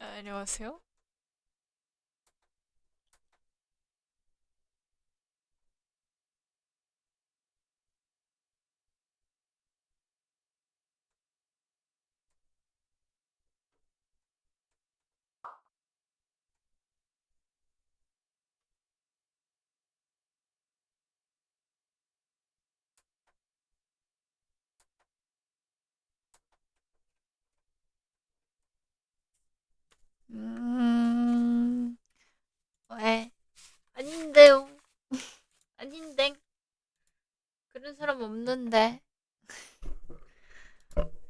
안녕하세요. 음, 왜? 아닌데요. 아닌데. 그런 사람 없는데.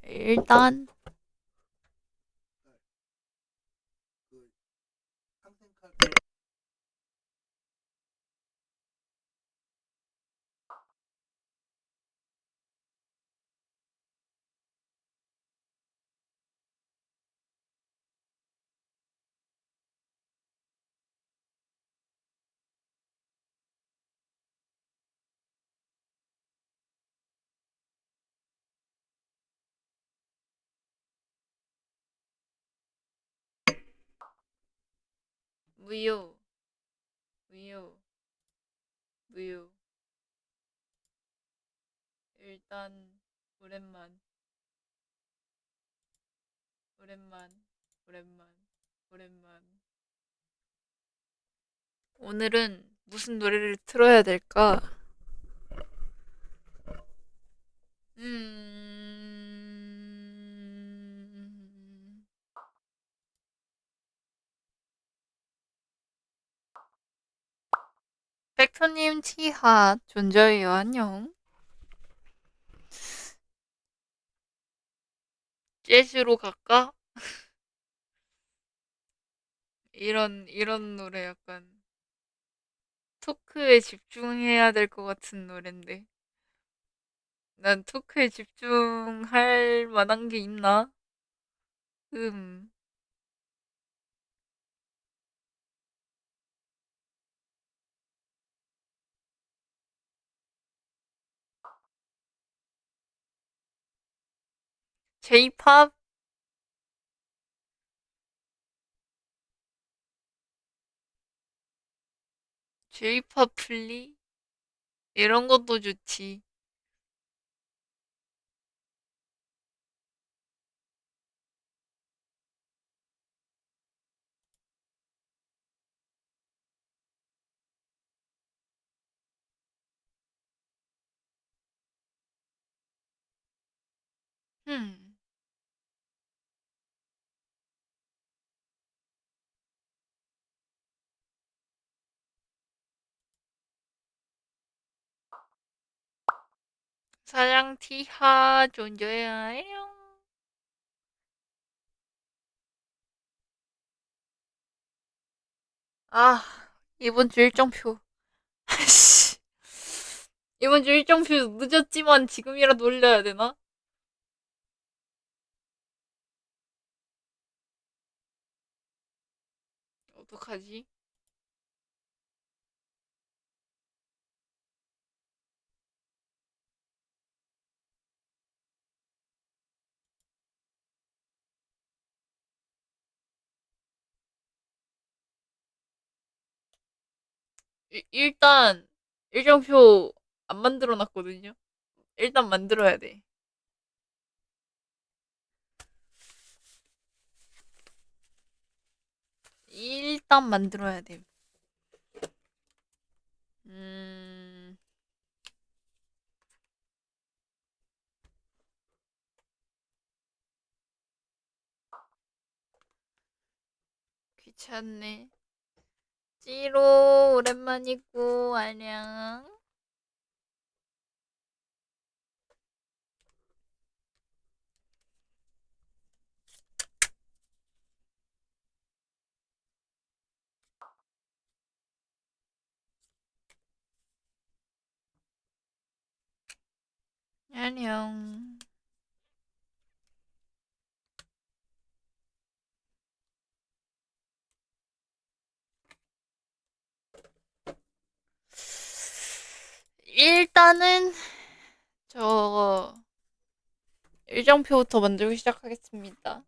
일단, 무효, 무효, 무효. 일단, 오랜만, 오랜만, 오랜만, 오랜만. 오늘은 무슨 노래를 틀어야 될까? 음, 벡터님 티하 존저해요. 안녕. 재즈로 갈까? 이런 노래 약간 토크에 집중해야 될 것 같은 노랜데. 난 토크에 집중할 만한 게 있나? 음. J-pop? J-pop 플리? 이런 것도 좋지. 음. 사장 티하 존재해요. 아, 이번 주 일정표. 씨. 이번 주 일정표 늦었지만 지금이라도 올려야 되나? 어떡하지? 일단 일정표 안 만들어 놨거든요. 일단 만들어야 돼. 일단 만들어야 돼. 음, 귀찮네. 찌로 오랜만이고 안녕. 안녕. 일단은 저 일정표부터 만들기 시작하겠습니다.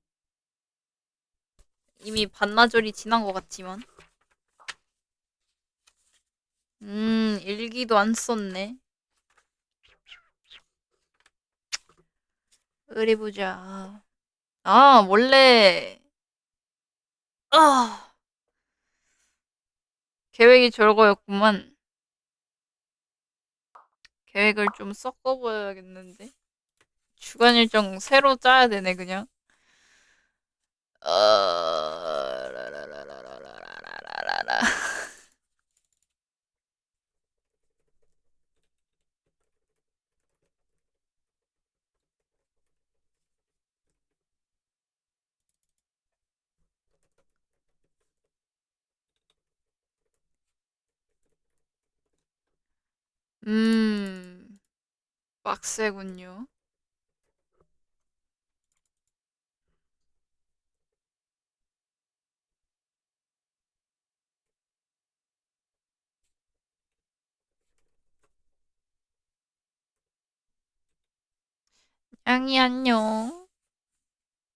이미 반나절이 지난 것 같지만. 일기도 안 썼네. 어디 보자. 아, 원래, 아, 계획이 저거였구만. 계획을 좀 섞어봐야겠는데. 주간 일정 새로 짜야 되네, 그냥. 라라라라라라라라라. 음, 빡세군요. 양이 안녕.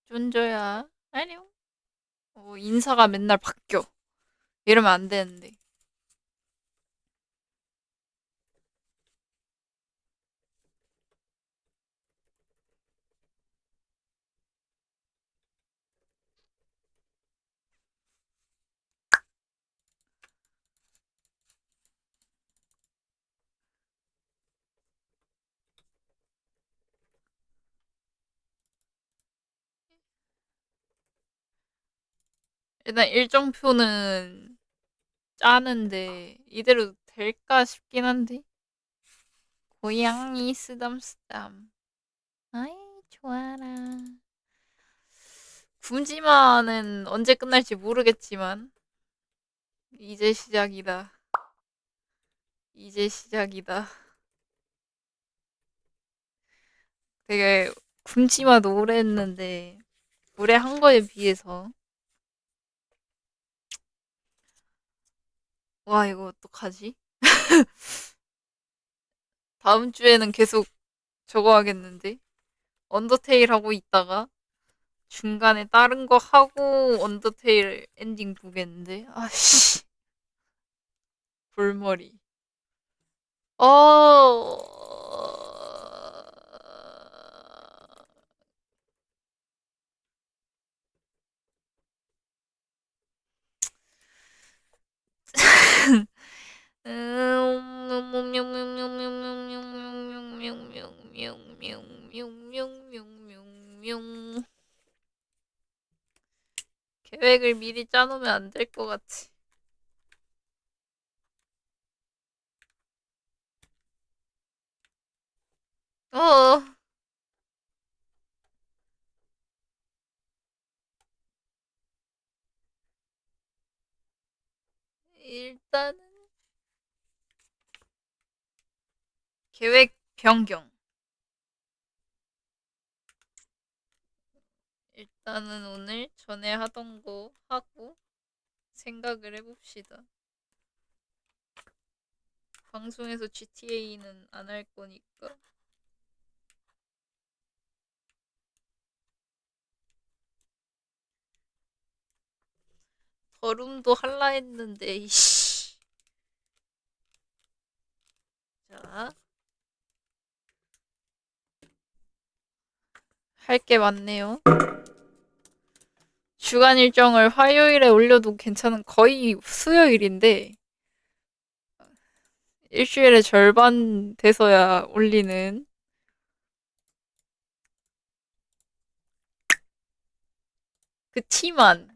존조야. 안녕. 인사가 맨날 바뀌어. 이러면 안 되는데. 일단 일정표는 짜는데 이대로 될까 싶긴 한데. 고양이 쓰담쓰담. 아이, 좋아라. 굶지마는 언제 끝날지 모르겠지만 이제 시작이다. 이제 시작이다. 되게 굶지마도 오래 했는데 오래 한 거에 비해서 와 이거 어떡하지? 다음 주에는 계속 저거 하겠는데 언더테일 하고 있다가 중간에 다른 거 하고 언더테일 엔딩 보겠는데 아씨 볼머리 어 계획을 미리 짜놓으면 안 될 것 같지. 어, 일단은 계획 변경. 일단은 오늘 전에 하던 거 하고 생각을 해봅시다. 방송에서 GTA는 안 할 거니까. 더룸도 할라 했는데, 이씨. 자, 할 게 많네요. 주간 일정을 화요일에 올려도 괜찮은 거의 수요일인데, 일주일에 절반 돼서야 올리는 그 티만.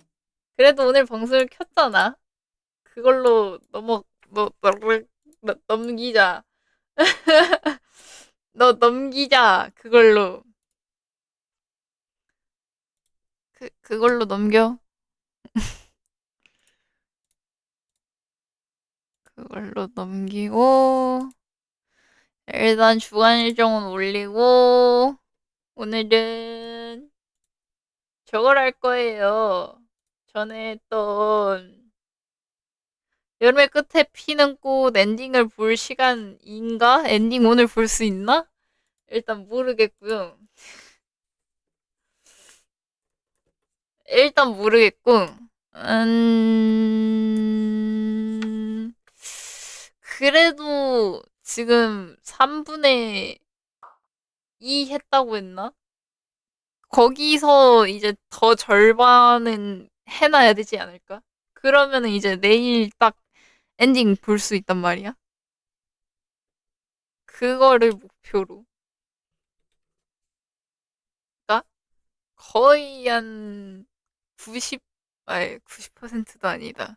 그래도 오늘 방송을 켰잖아. 그걸로 넘기자. 너 넘기자. 그걸로. 그걸로 넘겨. 그걸로 넘기고, 일단 주간 일정은 올리고, 오늘은 저걸 할 거예요. 전에 했던 여름의 끝에 피는 꽃 엔딩을 볼 시간인가? 엔딩 오늘 볼 수 있나? 일단 모르겠고요. 일단 모르겠고, 음, 그래도 지금 3분의 2 했다고 했나? 거기서 이제 더 절반은 해놔야 되지 않을까? 그러면은 이제 내일 딱 엔딩 볼 수 있단 말이야? 그거를 목표로. 그러니까 거의 한 90, 아니, 90%도 아니다.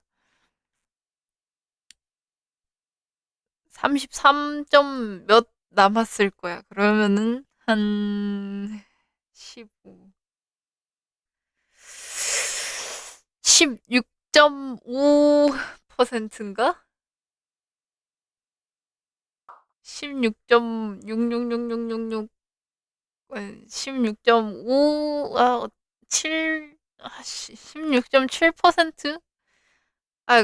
33점 몇 남았을 거야. 그러면은 한 15, 16.5%인가? 16.6666666 16.5 7 16.7%? 아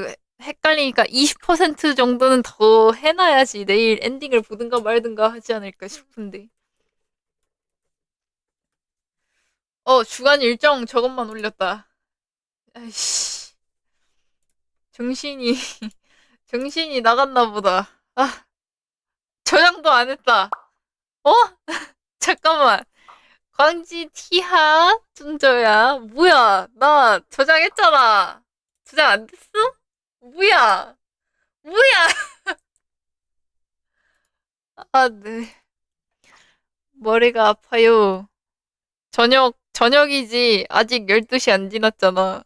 헷갈리니까 20% 정도는 더 해놔야지 내일 엔딩을 보든가 말든가 하지 않을까 싶은데. 주간 일정 저것만 올렸다. 아이씨, 정신이 정신이 나갔나 보다. 아, 저장도 안 했다. 어? 잠깐만. 광지 티하 준저야. 뭐야? 나 저장했잖아. 저장 안 됐어? 뭐야? 뭐야? 아, 네. 머리가 아파요. 저녁이지. 아직 12시 안 지났잖아.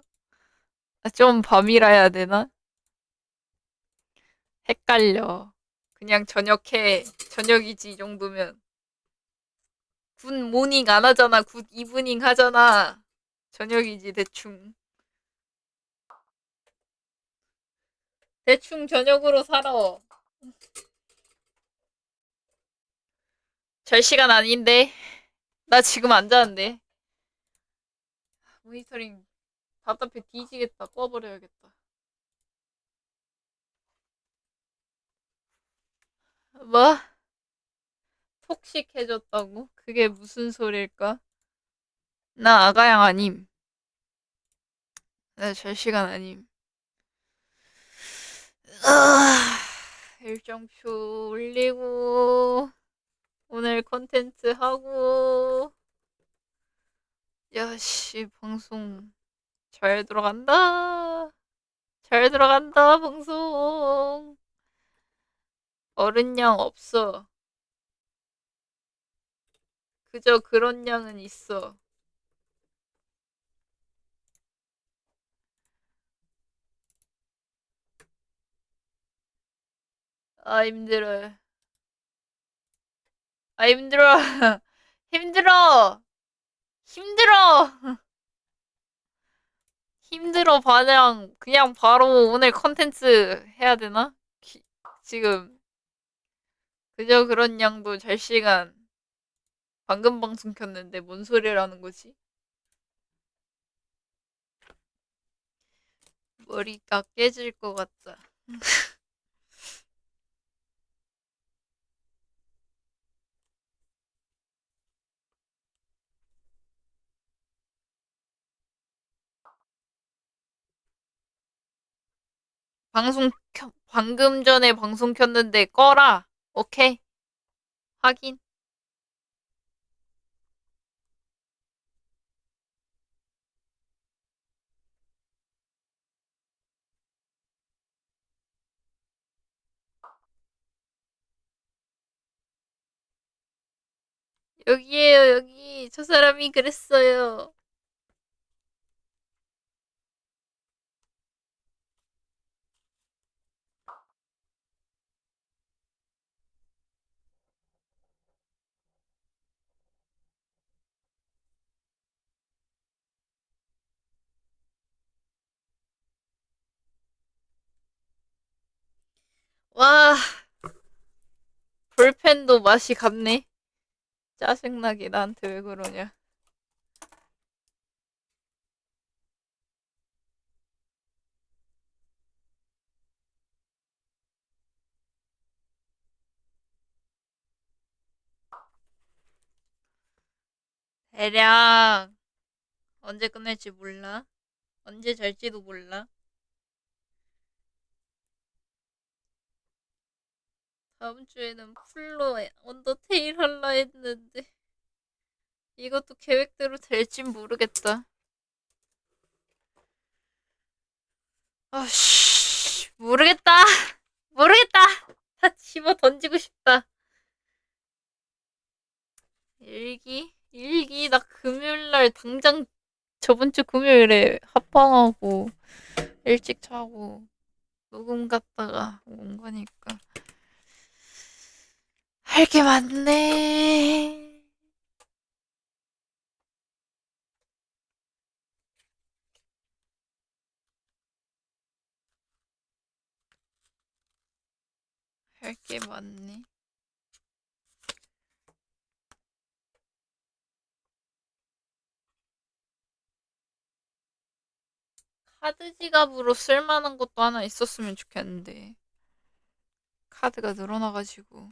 아, 좀 밤이라 해야 되나? 헷갈려. 그냥 저녁해. 저녁이지, 이 정도면. 굿 모닝 안 하잖아. 굿 이브닝 하잖아. 저녁이지, 대충. 대충 저녁으로 살아. 잘 시간 아닌데. 나 지금 안 자는데. 모니터링 답답해 뒤지겠다. 꺼버려야겠다. 뭐? 폭식해졌다고? 그게 무슨 소릴까? 나 아가양 아님. 나 잘 시간 아님. 아, 일정표 올리고 오늘 컨텐츠 하고 야씨 방송 잘 들어간다. 잘 들어간다 방송. 어른 양 없어. 그저 그런 양은 있어. 아 힘들어. 아 힘들어. 힘들어. 힘들어. 힘들어 그냥 바로 오늘 컨텐츠 해야 되나? 지금 그저 그런 양도 잘 시간 방금 방송 켰는데 뭔 소리라는 거지? 머리가 깨질 것 같다. 방금 전에 방송 켰는데 꺼라. 오케이. 확인. 여기에요, 여기. 저 사람이 그랬어요. 와, 볼펜도 맛이 갔네. 짜증나게 나한테 왜 그러냐. 대량. 언제 끝낼지 몰라. 언제 잘지도 몰라. 다음 주에는 풀로 언더테일 할라 했는데 이것도 계획대로 될진 모르겠다. 아씨 모르겠다. 모르겠다. 다 집어 던지고 싶다. 일기 나 금요일날 당장 저번 주 금요일에 합방하고 일찍 자고 녹음 갔다가 온 거니까 할 게 많네. 할 게 많네. 카드 지갑으로 쓸만한 것도 하나 있었으면 좋겠는데 카드가 늘어나가지고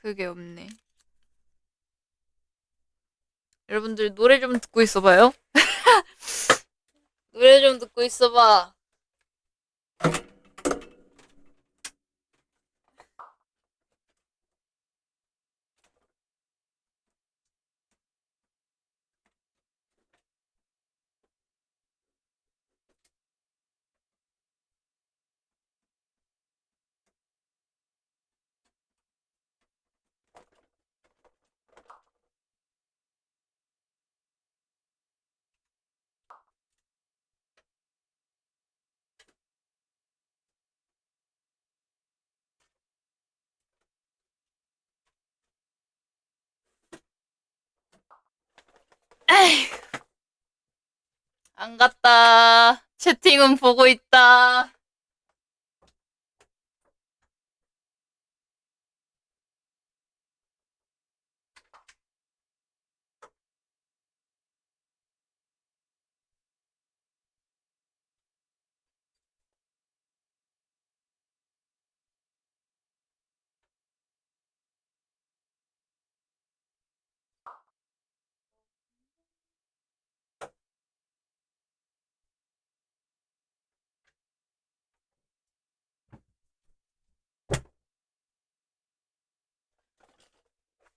그게 없네. 여러분들 노래 좀 듣고 있어봐요. 노래 좀 듣고 있어봐. 에이, 안 갔다. 채팅은 보고 있다.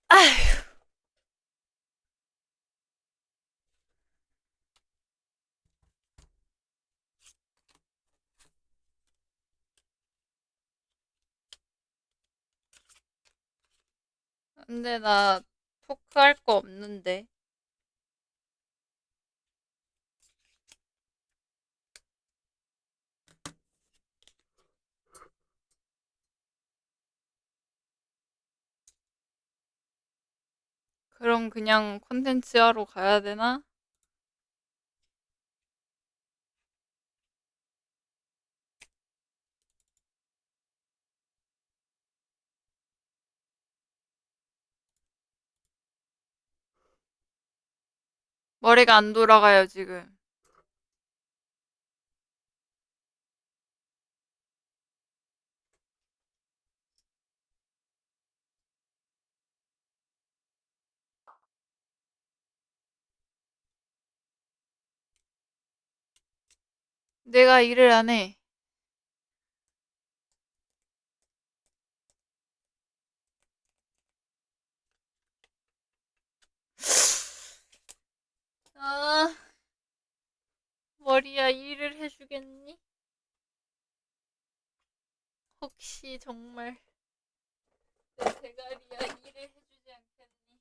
아휴, 근데 나 토크할 거 없는데. 그럼 그냥 콘텐츠 하러 가야 되나? 머리가 안 돌아가요, 지금. 내가 일을 안 해. 아, 머리야, 일을 해주겠니? 혹시 정말 내 대가리야, 일을 해주지 않겠니?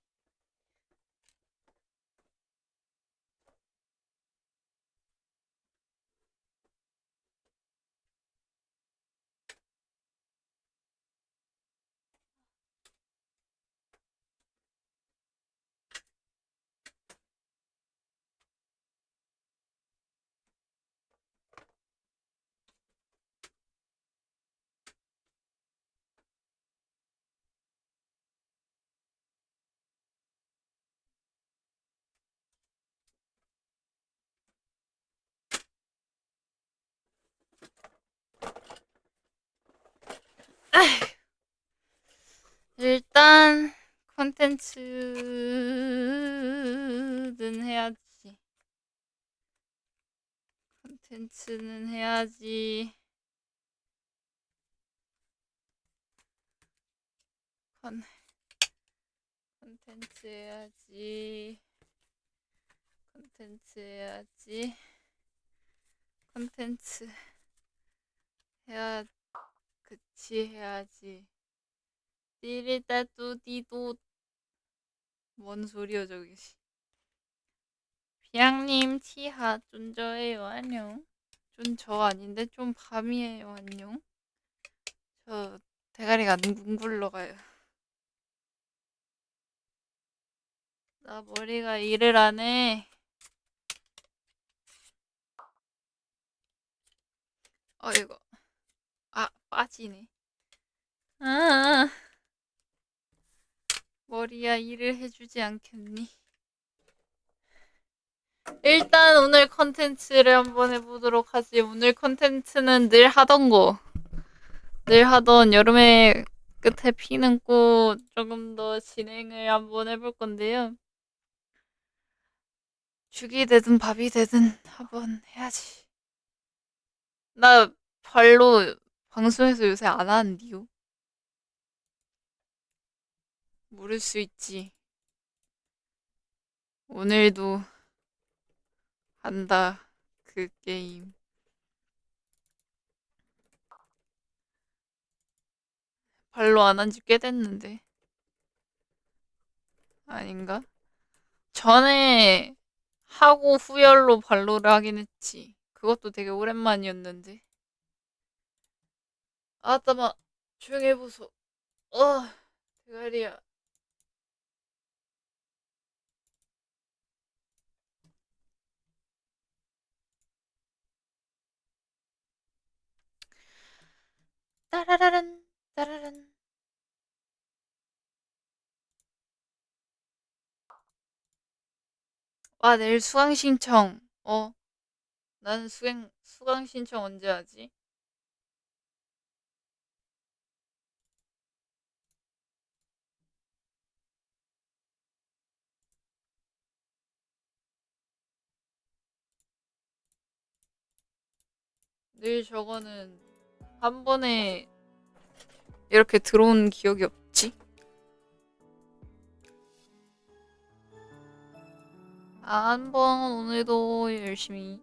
일단 콘텐츠는 컨텐츠는 해야지. 컨텐츠 해야지. 컨텐츠 해야지. 컨텐츠 해야, 그치, 해야지. 띠리따 뚜디도. 뭔 소리야, 저기. 비양님, 티하, 쫀저예요, 안녕. 좀 저 아닌데? 좀 밤이에요, 안녕. 저 대가리가 뭉 굴러가요. 나 머리가 일을 안 해. 이거. 빠지네. 아, 머리야 일을 해주지 않겠니? 일단 오늘 컨텐츠를 한번 해보도록 하지. 오늘 컨텐츠는 늘 하던 거. 늘 하던 여름의 끝에 피는 꽃 조금 더 진행을 한번 해볼 건데요. 죽이 되든 밥이 되든 한번 해야지. 나 발로 방송에서 요새 안 하는디요. 모를 수 있지. 오늘도 한다. 그 게임. 발로 안 한 지 꽤 됐는데. 아닌가? 전에 하고 후열로 발로를 하긴 했지. 그것도 되게 오랜만이었는데. 아따마 조용히 해보소. 대가리야. 따라라란 따라란. 내일 수강 신청. 나는 수강 신청 언제 하지? 늘 저거는 한 번에 이렇게 들어온 기억이 없지? 한번 오늘도 열심히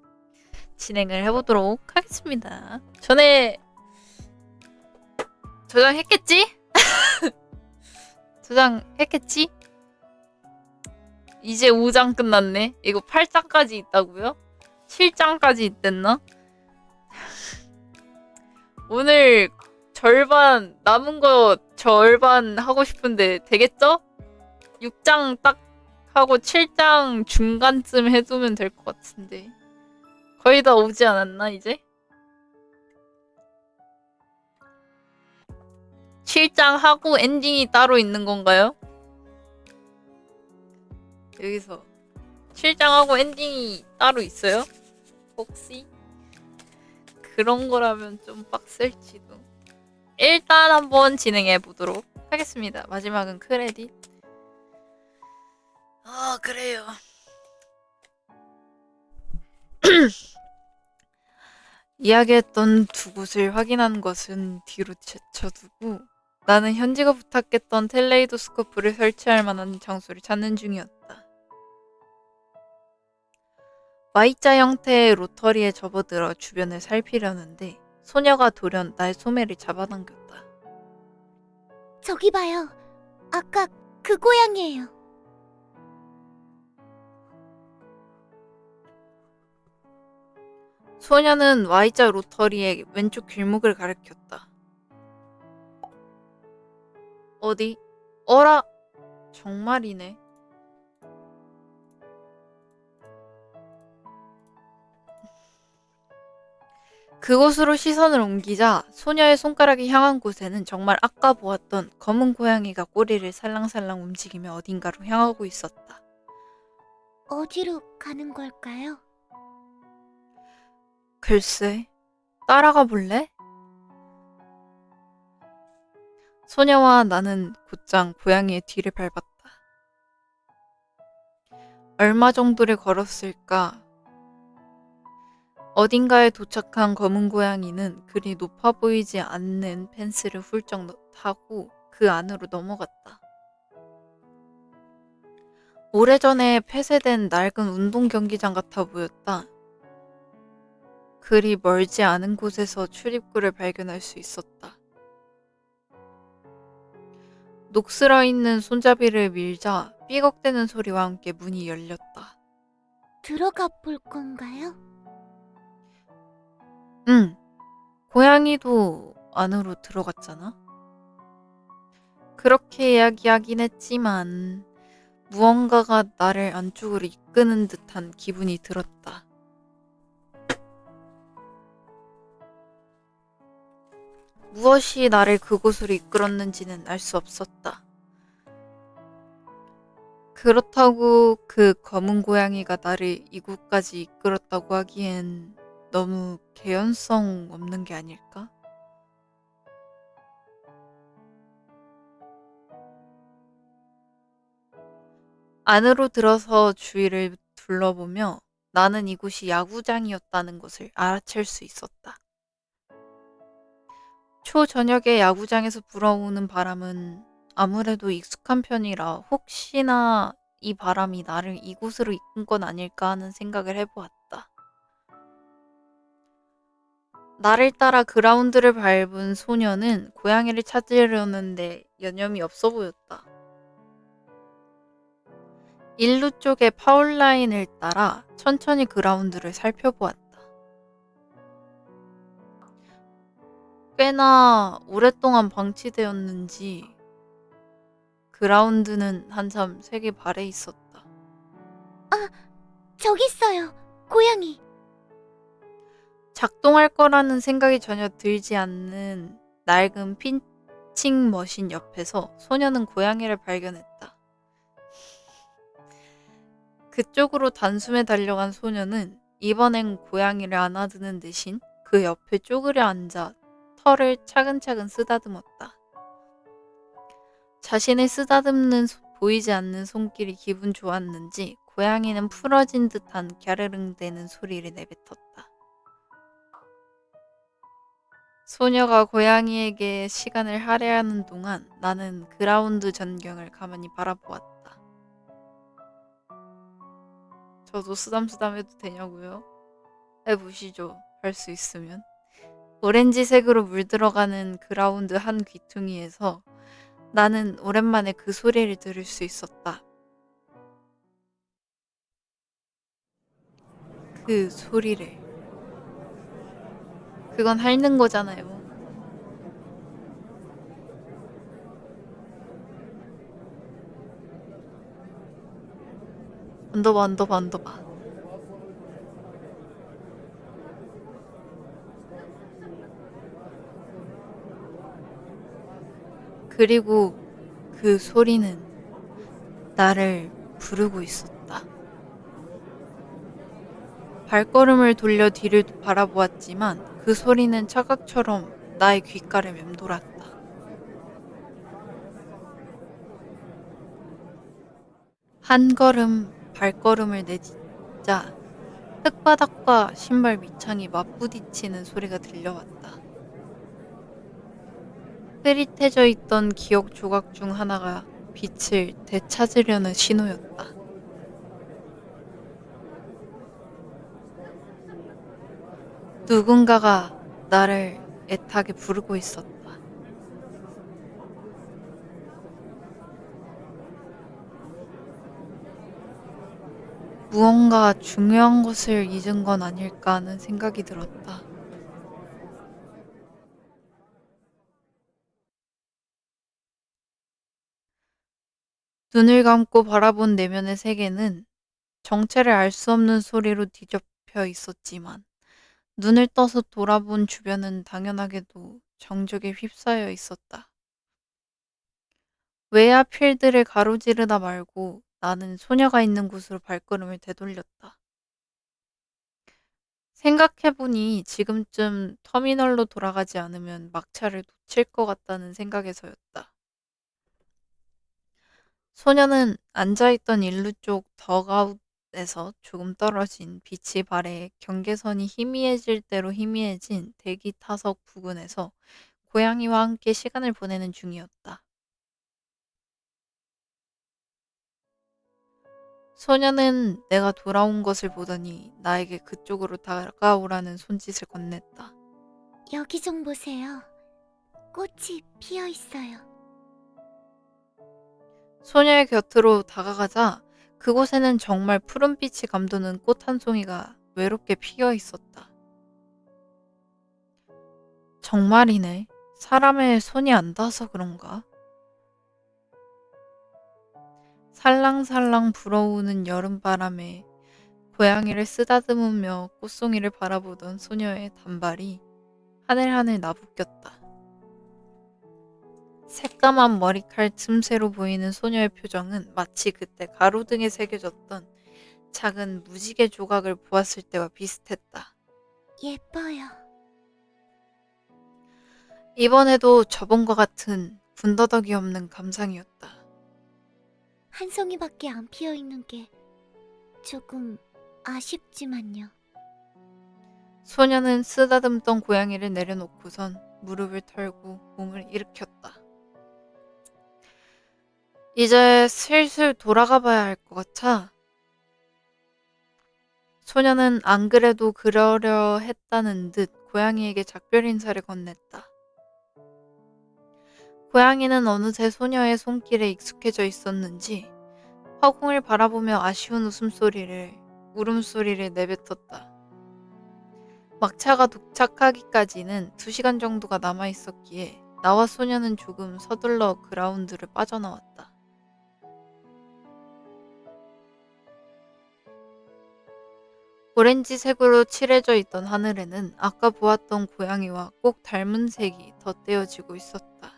진행을 해보도록 하겠습니다. 전에 저장했겠지? 저장했겠지? 이제 5장 끝났네. 이거 8장까지 있다고요? 7장까지 있댔나? 오늘 절반 남은 거 절반 하고 싶은데 되겠죠? 6장 딱 하고 7장 중간쯤 해두면 될 것 같은데. 거의 다 오지 않았나 이제? 7장 하고 엔딩이 따로 있는 건가요? 여기서 7장 하고 엔딩이 따로 있어요? 혹시? 그런 거라면 좀 빡셀지도. 일단 한번 진행해 보도록 하겠습니다. 마지막은 크레딧. 그래요. 이야기했던 두 곳을 확인한 것은 뒤로 제쳐두고 나는 현지가 부탁했던 텔레이도스코프를 설치할 만한 장소를 찾는 중이었다. Y자 형태의 로터리에 접어들어 주변을 살피려는데 소녀가 돌연 나의 소매를 잡아당겼다. 저기 봐요. 아까 그 고양이에요. 소녀는 Y자 로터리의 왼쪽 길목을 가리켰다. 어디? 어라? 정말이네. 그곳으로 시선을 옮기자 소녀의 손가락이 향한 곳에는 정말 아까 보았던 검은 고양이가 꼬리를 살랑살랑 움직이며 어딘가로 향하고 있었다. 어디로 가는 걸까요? 글쎄, 따라가 볼래? 소녀와 나는 곧장 고양이의 뒤를 밟았다. 얼마 정도를 걸었을까? 어딘가에 도착한 검은 고양이는 그리 높아 보이지 않는 펜스를 훌쩍 타고 그 안으로 넘어갔다. 오래전에 폐쇄된 낡은 운동 경기장 같아 보였다. 그리 멀지 않은 곳에서 출입구를 발견할 수 있었다. 녹슬어 있는 손잡이를 밀자 삐걱대는 소리와 함께 문이 열렸다. 들어가 볼 건가요? 응, 고양이도 안으로 들어갔잖아. 그렇게 이야기하긴 했지만 무언가가 나를 안쪽으로 이끄는 듯한 기분이 들었다. 무엇이 나를 그곳으로 이끌었는지는 알 수 없었다. 그렇다고 그 검은 고양이가 나를 이곳까지 이끌었다고 하기엔 너무 개연성 없는 게 아닐까? 안으로 들어서 주위를 둘러보며 나는 이곳이 야구장이었다는 것을 알아챌 수 있었다. 초저녁에 야구장에서 불어오는 바람은 아무래도 익숙한 편이라 혹시나 이 바람이 나를 이곳으로 이끈 건 아닐까 하는 생각을 해보았다. 나를 따라 그라운드를 밟은 소녀는 고양이를 찾으려는데 여념이 없어 보였다. 일루 쪽의 파울라인을 따라 천천히 그라운드를 살펴보았다. 꽤나 오랫동안 방치되었는지 그라운드는 한참 색이 발해 있었다. 저기 있어요. 고양이. 작동할 거라는 생각이 전혀 들지 않는 낡은 핀칭 머신 옆에서 소녀는 고양이를 발견했다. 그쪽으로 단숨에 달려간 소녀는 이번엔 고양이를 안아드는 대신 그 옆에 쪼그려 앉아 털을 차근차근 쓰다듬었다. 자신을 쓰다듬는 보이지 않는 손길이 기분 좋았는지 고양이는 풀어진 듯한 갸르릉대는 소리를 내뱉었다. 소녀가 고양이에게 시간을 할애하는 동안 나는 그라운드 전경을 가만히 바라보았다. 저도 쓰담쓰담해도 되냐고요? 해보시죠. 할 수 있으면. 오렌지색으로 물들어가는 그라운드 한 귀퉁이에서 나는 오랜만에 그 소리를 들을 수 있었다. 그 소리를. 그건 핥는 거잖아요. 언더바 언더바 언더바. 그리고 그 소리는 나를 부르고 있었다. 발걸음을 돌려 뒤를 바라보았지만 그 소리는 차각처럼 나의 귓가를 맴돌았다. 한 걸음 발걸음을 내딛자 흙바닥과 신발 밑창이 맞부딪히는 소리가 들려왔다. 흐릿해져 있던 기억 조각 중 하나가 빛을 되찾으려는 신호였다. 누군가가 나를 애타게 부르고 있었다. 무언가 중요한 것을 잊은 건 아닐까 하는 생각이 들었다. 눈을 감고 바라본 내면의 세계는 정체를 알 수 없는 소리로 뒤덮여 있었지만 눈을 떠서 돌아본 주변은 당연하게도 정적에 휩싸여 있었다. 외야 필드를 가로지르다 말고 나는 소녀가 있는 곳으로 발걸음을 되돌렸다. 생각해보니 지금쯤 터미널로 돌아가지 않으면 막차를 놓칠 것 같다는 생각에서였다. 소녀는 앉아있던 일루 쪽 덕아웃에 하늘에서 조금 떨어진 빛이 발에 경계선이 희미해질 대로 희미해진 대기 타석 부근에서 고양이와 함께 시간을 보내는 중이었다. 소녀는 내가 돌아온 것을 보더니 나에게 그쪽으로 다가오라는 손짓을 건넸다. 여기 좀 보세요. 꽃이 피어 있어요. 소녀의 곁으로 다가가자 그곳에는 정말 푸른빛이 감도는 꽃 한 송이가 외롭게 피어 있었다. 정말이네. 사람의 손이 안 닿아서 그런가? 살랑살랑 불어오는 여름바람에 고양이를 쓰다듬으며 꽃송이를 바라보던 소녀의 단발이 하늘하늘 나부꼈다. 새까만 머리칼 틈새로 보이는 소녀의 표정은 마치 그때 가로등에 새겨졌던 작은 무지개 조각을 보았을 때와 비슷했다. 예뻐요. 이번에도 저번과 같은 군더더기 없는 감상이었다. 한 송이밖에 안 피어 있는 게 조금 아쉽지만요. 소녀는 쓰다듬던 고양이를 내려놓고선 무릎을 털고 몸을 일으켰다. 이제 슬슬 돌아가 봐야 할 것 같아. 소녀는 안 그래도 그러려 했다는 듯 고양이에게 작별 인사를 건넸다. 고양이는 어느새 소녀의 손길에 익숙해져 있었는지 화공을 바라보며 아쉬운 울음소리를 내뱉었다. 막차가 도착하기까지는 2시간 정도가 남아 있었기에 나와 소녀는 조금 서둘러 그라운드를 빠져나왔다. 오렌지색으로 칠해져 있던 하늘에는 아까 보았던 고양이와 꼭 닮은 색이 덧대어지고 있었다.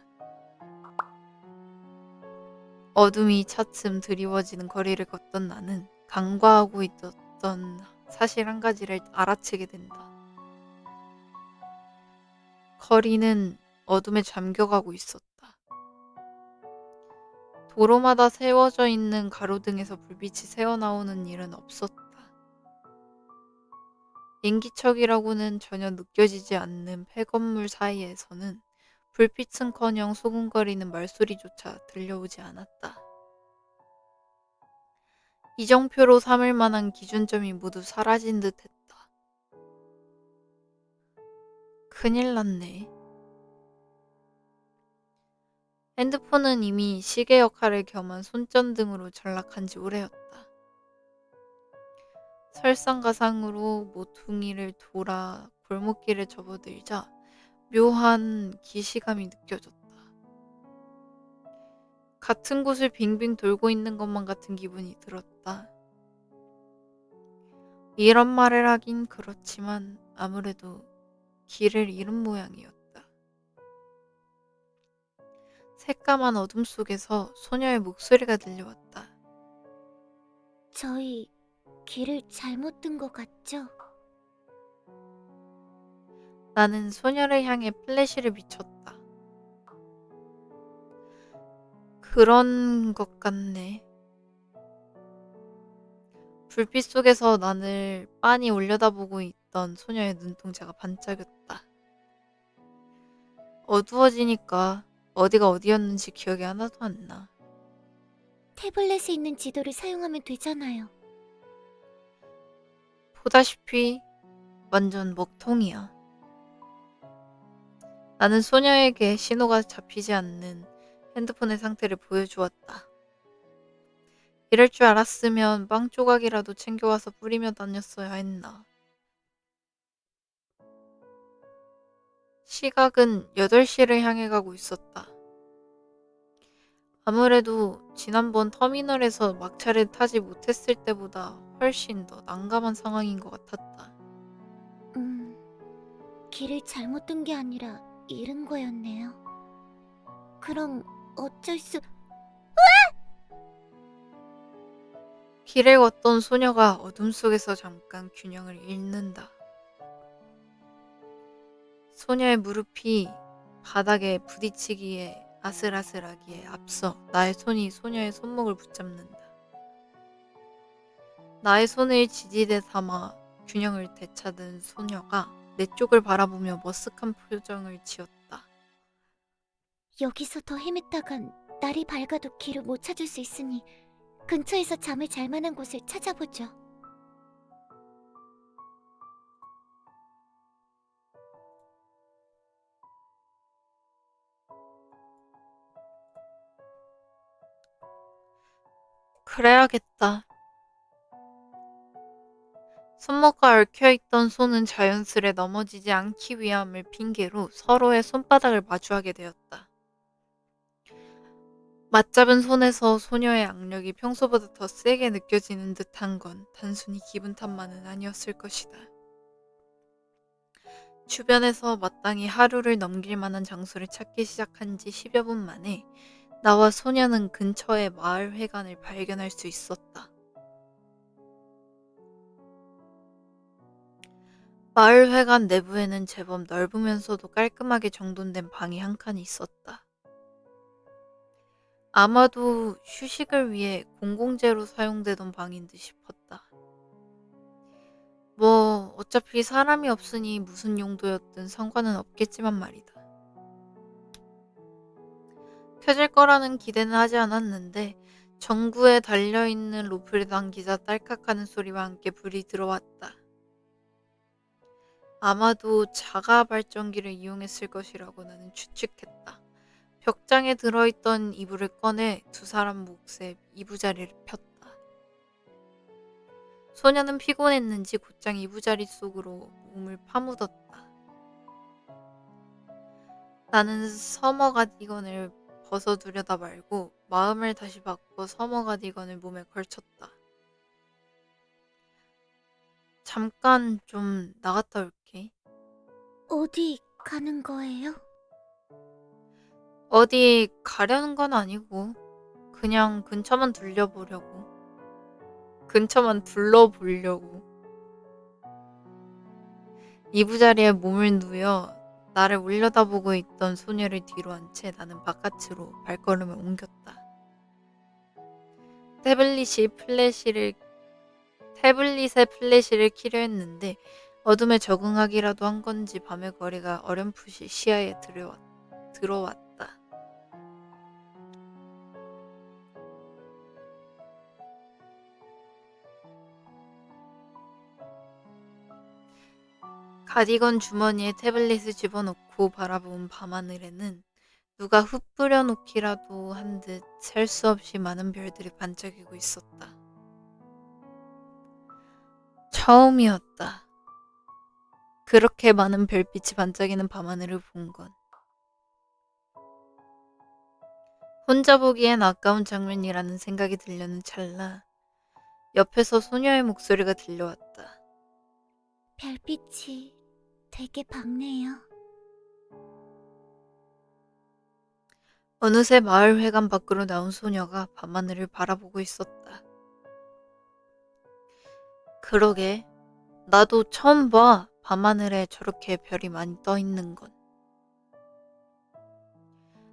어둠이 차츰 드리워지는 거리를 걷던 나는 간과하고 있었던 사실 한 가지를 알아채게 된다. 거리는 어둠에 잠겨가고 있었다. 도로마다 세워져 있는 가로등에서 불빛이 새어나오는 일은 없었다. 인기척이라고는 전혀 느껴지지 않는 폐건물 사이에서는 불빛은커녕 소근거리는 말소리조차 들려오지 않았다. 이정표로 삼을 만한 기준점이 모두 사라진 듯했다. 큰일 났네. 핸드폰은 이미 시계 역할을 겸한 손전등으로 전락한 지 오래였다. 설상가상으로 모퉁이를 돌아 골목길에 접어들자 묘한 기시감이 느껴졌다. 같은 곳을 빙빙 돌고 있는 것만 같은 기분이 들었다. 이런 말을 하긴 그렇지만 아무래도 길을 잃은 모양이었다. 새까만 어둠 속에서 소녀의 목소리가 들려왔다. 저희 길을 잘못 든 것 같죠? 나는 소녀를 향해 플래시를 비췄다. 그런 것 같네. 불빛 속에서 나를 빤히 올려다보고 있던 소녀의 눈동자가 반짝였다. 어두워지니까 어디가 어디였는지 기억이 하나도 안 나. 태블릿에 있는 지도를 사용하면 되잖아요. 보다시피 완전 먹통이야. 나는 소녀에게 신호가 잡히지 않는 핸드폰의 상태를 보여주었다. 이럴 줄 알았으면 빵 조각이라도 챙겨와서 뿌리며 다녔어야 했나. 시각은 8시를 향해 가고 있었다. 아무래도 지난번 터미널에서 막차를 타지 못했을 때보다 훨씬 더 난감한 상황인 것 같았다. 길을 잘못 든 게 아니라 잃은 거였네요. 그럼 어쩔 수... 길을 걷던 소녀가 어둠 속에서 잠깐 균형을 잃는다. 소녀의 무릎이 바닥에 부딪히기에 아슬아슬하기에 앞서 나의 손이 소녀의 손목을 붙잡는다. 나의 손을 지지대 삼아 균형을 되찾은 소녀가 내 쪽을 바라보며 머쓱한 표정을 지었다. 여기서 더 헤맸다간 날이 밝아도 길을 못 찾을 수 있으니 근처에서 잠을 잘 만한 곳을 찾아보죠. 그래야겠다. 손목과 얽혀있던 손은 자연스레 넘어지지 않기 위함을 핑계로 서로의 손바닥을 마주하게 되었다. 맞잡은 손에서 소녀의 악력이 평소보다 더 세게 느껴지는 듯한 건 단순히 기분 탓만은 아니었을 것이다. 주변에서 마땅히 하루를 넘길 만한 장소를 찾기 시작한 지 10여 분 만에 나와 소녀는 근처의 마을 회관을 발견할 수 있었다. 마을 회관 내부에는 제법 넓으면서도 깔끔하게 정돈된 방이 한 칸이 있었다. 아마도 휴식을 위해 공공재로 사용되던 방인 듯 싶었다. 뭐 어차피 사람이 없으니 무슨 용도였든 상관은 없겠지만 말이다. 켜질 거라는 기대는 하지 않았는데 전구에 달려있는 로프를 당기자 딸깍하는 소리와 함께 불이 들어왔다. 아마도 자가 발전기를 이용했을 것이라고 나는 추측했다. 벽장에 들어있던 이불을 꺼내 두 사람 몫의 이부자리를 폈다. 소녀는 피곤했는지 곧장 이부자리 속으로 몸을 파묻었다. 나는 서머 가디건을 벗어두려다 말고 마음을 다시 바꿔 서머 가디건을 몸에 걸쳤다. 잠깐 좀 나갔다 올게. 어디 가는 거예요? 어디 가려는 건 아니고 그냥 근처만 둘러보려고. 이부자리에 몸을 누여 나를 올려다보고 있던 소녀를 뒤로 한 채 나는 바깥으로 발걸음을 옮겼다. 태블릿에 플래시를 키려 했는데 어둠에 적응하기라도 한 건지 밤의 거리가 어렴풋이 시야에 들어왔다. 가디건 주머니에 태블릿을 집어넣고 바라본 밤하늘에는 누가 흩뿌려 놓기라도 한 듯 셀 수 없이 많은 별들이 반짝이고 있었다. 처음이었다. 그렇게 많은 별빛이 반짝이는 밤하늘을 본 건. 혼자 보기엔 아까운 장면이라는 생각이 들려는 찰나 옆에서 소녀의 목소리가 들려왔다. 별빛이 되게 밝네요. 어느새 마을 회관 밖으로 나온 소녀가 밤하늘을 바라보고 있었다. 그러게, 나도 처음 봐. 밤하늘에 저렇게 별이 많이 떠 있는 건.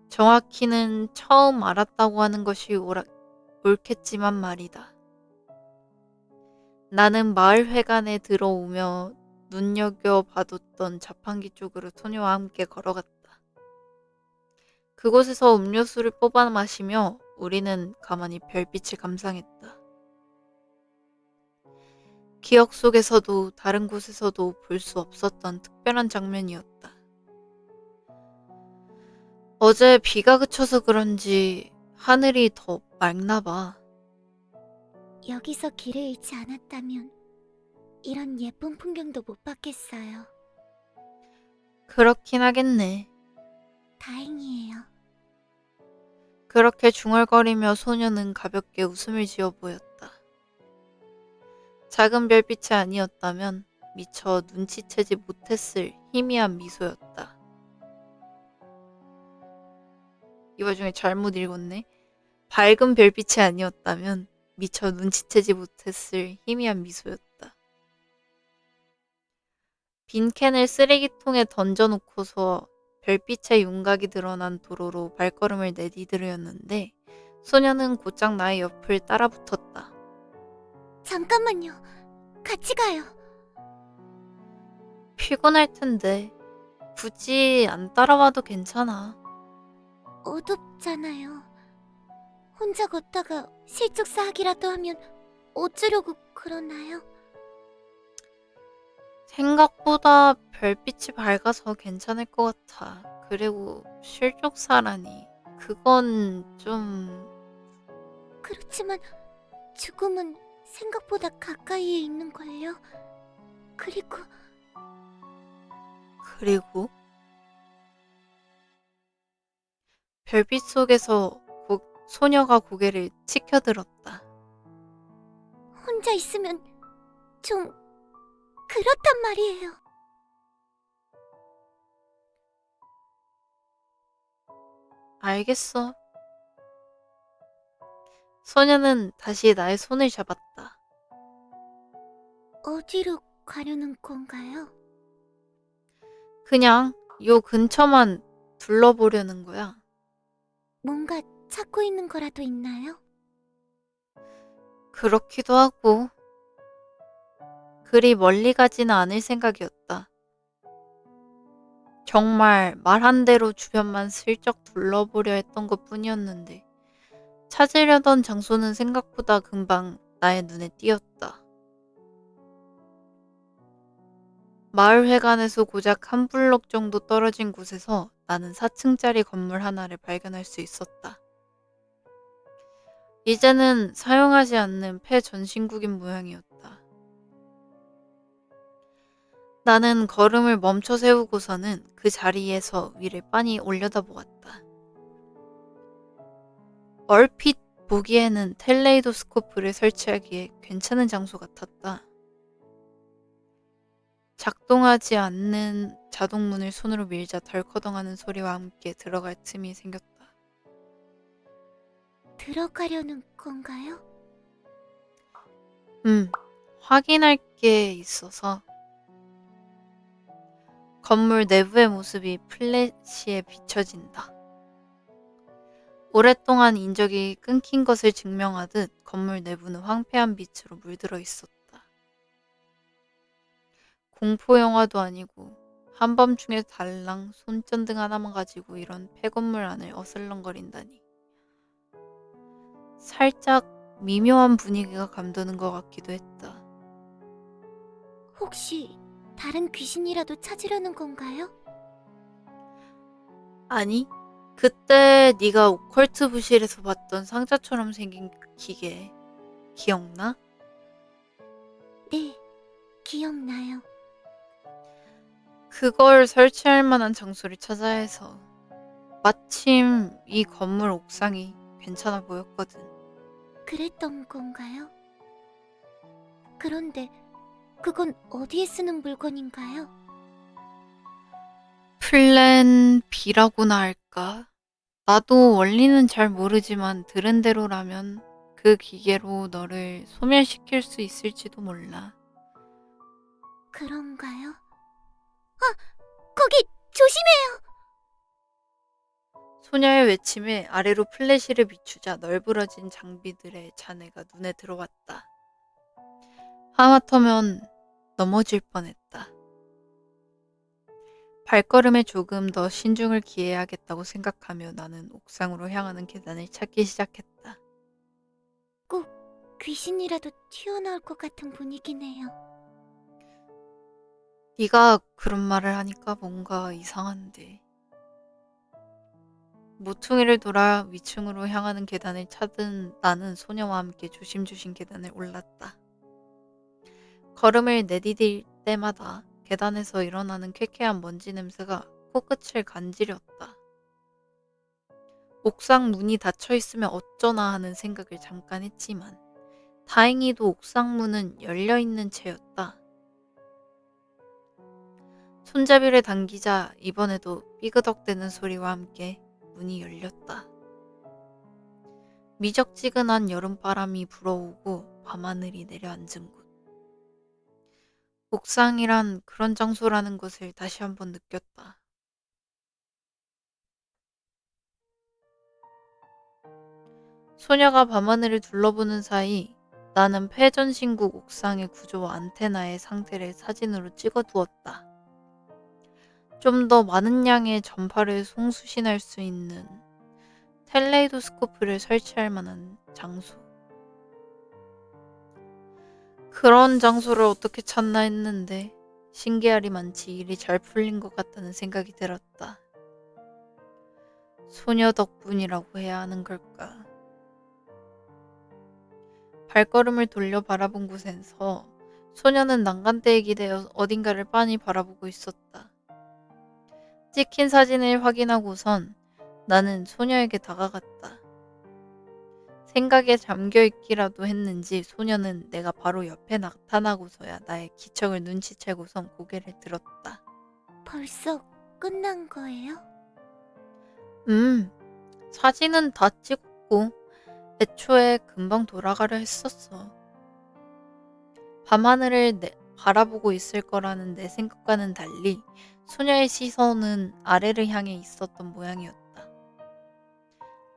정확히는 처음 알았다고 하는 것이 옳겠지만 말이다. 나는 마을 회관에 들어오며 눈여겨봐뒀던 자판기 쪽으로 소녀와 함께 걸어갔다. 그곳에서 음료수를 뽑아 마시며 우리는 가만히 별빛을 감상했다. 기억 속에서도 다른 곳에서도 볼 수 없었던 특별한 장면이었다. 어제 비가 그쳐서 그런지 하늘이 더 맑나 봐. 여기서 길을 잃지 않았다면 이런 예쁜 풍경도 못 봤겠어요. 그렇긴 하겠네. 다행이에요. 그렇게 중얼거리며 소녀는 가볍게 웃음을 지어 보였다. 작은 별빛이 아니었다면 미처 눈치채지 못했을 희미한 미소였다. 이 와중에 잘못 읽었네. 밝은 별빛이 아니었다면 미처 눈치채지 못했을 희미한 미소였다. 빈 캔을 쓰레기통에 던져놓고서 별빛의 윤곽이 드러난 도로로 발걸음을 내디디려였는데 소녀는 곧장 나의 옆을 따라붙었다. 잠깐만요. 같이 가요. 피곤할 텐데 굳이 안 따라와도 괜찮아. 어둡잖아요. 혼자 걷다가 실족사하기라도 하면 어쩌려고 그러나요? 생각보다 별빛이 밝아서 괜찮을 것 같아. 그리고 실족사라니. 그건 좀... 그렇지만 죽음은 생각보다 가까이에 있는걸요. 그리고 그리고 별빛 속에서 소녀가 고개를 치켜들었다. 혼자 있으면 좀 그렇단 말이에요. 알겠어. 소녀는 다시 나의 손을 잡았다. 어디로 가려는 건가요? 그냥 요 근처만 둘러보려는 거야. 뭔가 찾고 있는 거라도 있나요? 그렇기도 하고 그리 멀리 가지는 않을 생각이었다. 정말 말한 대로 주변만 슬쩍 둘러보려 했던 것뿐이었는데 찾으려던 장소는 생각보다 금방 나의 눈에 띄었다. 마을 회관에서 고작 한 블록 정도 떨어진 곳에서 나는 4층짜리 건물 하나를 발견할 수 있었다. 이제는 사용하지 않는 폐 전신국인 모양이었다. 나는 걸음을 멈춰 세우고서는 그 자리에서 위를 빤히 올려다보았다. 얼핏 보기에는 텔레이도스코프를 설치하기에 괜찮은 장소 같았다. 작동하지 않는 자동문을 손으로 밀자 덜커덩하는 소리와 함께 들어갈 틈이 생겼다. 들어가려는 건가요? 확인할 게 있어서. 건물 내부의 모습이 플래시에 비춰진다. 오랫동안 인적이 끊긴 것을 증명하듯 건물 내부는 황폐한 빛으로 물들어 있었다. 공포 영화도 아니고 한밤중에 달랑 손전등 하나만 가지고 이런 폐건물 안을 어슬렁거린다니. 살짝 미묘한 분위기가 감도는 것 같기도 했다. 혹시 다른 귀신이라도 찾으려는 건가요? 아니, 그때 네가 오컬트 부실에서 봤던 상자처럼 생긴 그 기계 기억나? 네, 기억나요. 그걸 설치할 만한 장소를 찾아야 해서. 마침 이 건물 옥상이 괜찮아 보였거든. 그랬던 건가요? 그런데 그건 어디에 쓰는 물건인가요? 플랜 B라고나 할까? 나도 원리는 잘 모르지만 들은 대로라면 그 기계로 너를 소멸시킬 수 있을지도 몰라. 그런가요? 거기 조심해요! 소녀의 외침에 아래로 플래시를 비추자 널브러진 장비들의 잔해가 눈에 들어왔다. 하마터면 넘어질 뻔했다. 발걸음에 조금 더 신중을 기해야겠다고 생각하며 나는 옥상으로 향하는 계단을 찾기 시작했다. 꼭 귀신이라도 튀어나올 것 같은 분위기네요. 네가 그런 말을 하니까 뭔가 이상한데. 모퉁이를 돌아 위층으로 향하는 계단을 찾은 나는 소녀와 함께 조심조심 계단을 올랐다. 걸음을 내디딜 때마다 계단에서 일어나는 쾌쾌한 먼지 냄새가 코끝을 간지렸다. 옥상 문이 닫혀 있으면 어쩌나 하는 생각을 잠깐 했지만 다행히도 옥상 문은 열려 있는 채였다. 손잡이를 당기자 이번에도 삐그덕대는 소리와 함께 문이 열렸다. 미적지근한 여름바람이 불어오고 밤하늘이 내려앉은 곳. 옥상이란 그런 장소라는 것을 다시 한번 느꼈다. 소녀가 밤하늘을 둘러보는 사이 나는 패전신국 옥상의 구조와 안테나의 상태를 사진으로 찍어두었다. 좀 더 많은 양의 전파를 송수신할 수 있는 텔레이도스코프를 설치할 만한 장소. 그런 장소를 어떻게 찾나 했는데 신기하리만치 일이 잘 풀린 것 같다는 생각이 들었다. 소녀 덕분이라고 해야 하는 걸까? 발걸음을 돌려 바라본 곳에서 소녀는 난간대에 기대어 어딘가를 빤히 바라보고 있었다. 찍힌 사진을 확인하고선 나는 소녀에게 다가갔다. 생각에 잠겨있기라도 했는지 소녀는 내가 바로 옆에 나타나고서야 나의 기척을 눈치채고선 고개를 들었다. 벌써 끝난 거예요? 사진은 다 찍었고 애초에 금방 돌아가려 했었어. 밤하늘을 바라보고 있을 거라는 내 생각과는 달리 소녀의 시선은 아래를 향해 있었던 모양이었다.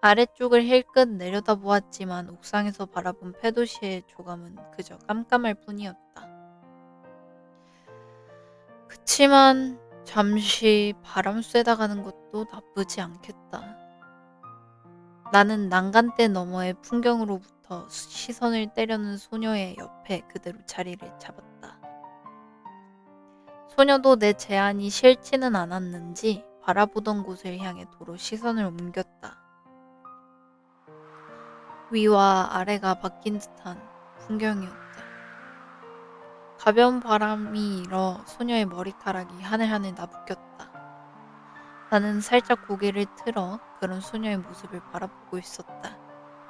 아래쪽을 힐끗 내려다보았지만 옥상에서 바라본 페도시의 조감은 그저 깜깜할 뿐이었다. 그치만 잠시 바람 쐬다 가는 것도 나쁘지 않겠다. 나는 난간대 너머의 풍경으로부터 시선을 떼려는 소녀의 옆에 그대로 자리를 잡았다. 소녀도 내 제안이 싫지는 않았는지 바라보던 곳을 향해 도로 시선을 옮겼다. 위와 아래가 바뀐 듯한 풍경이었다. 가벼운 바람이 일어 소녀의 머리카락이 하늘하늘 나부꼈다. 나는 살짝 고개를 틀어 그런 소녀의 모습을 바라보고 있었다.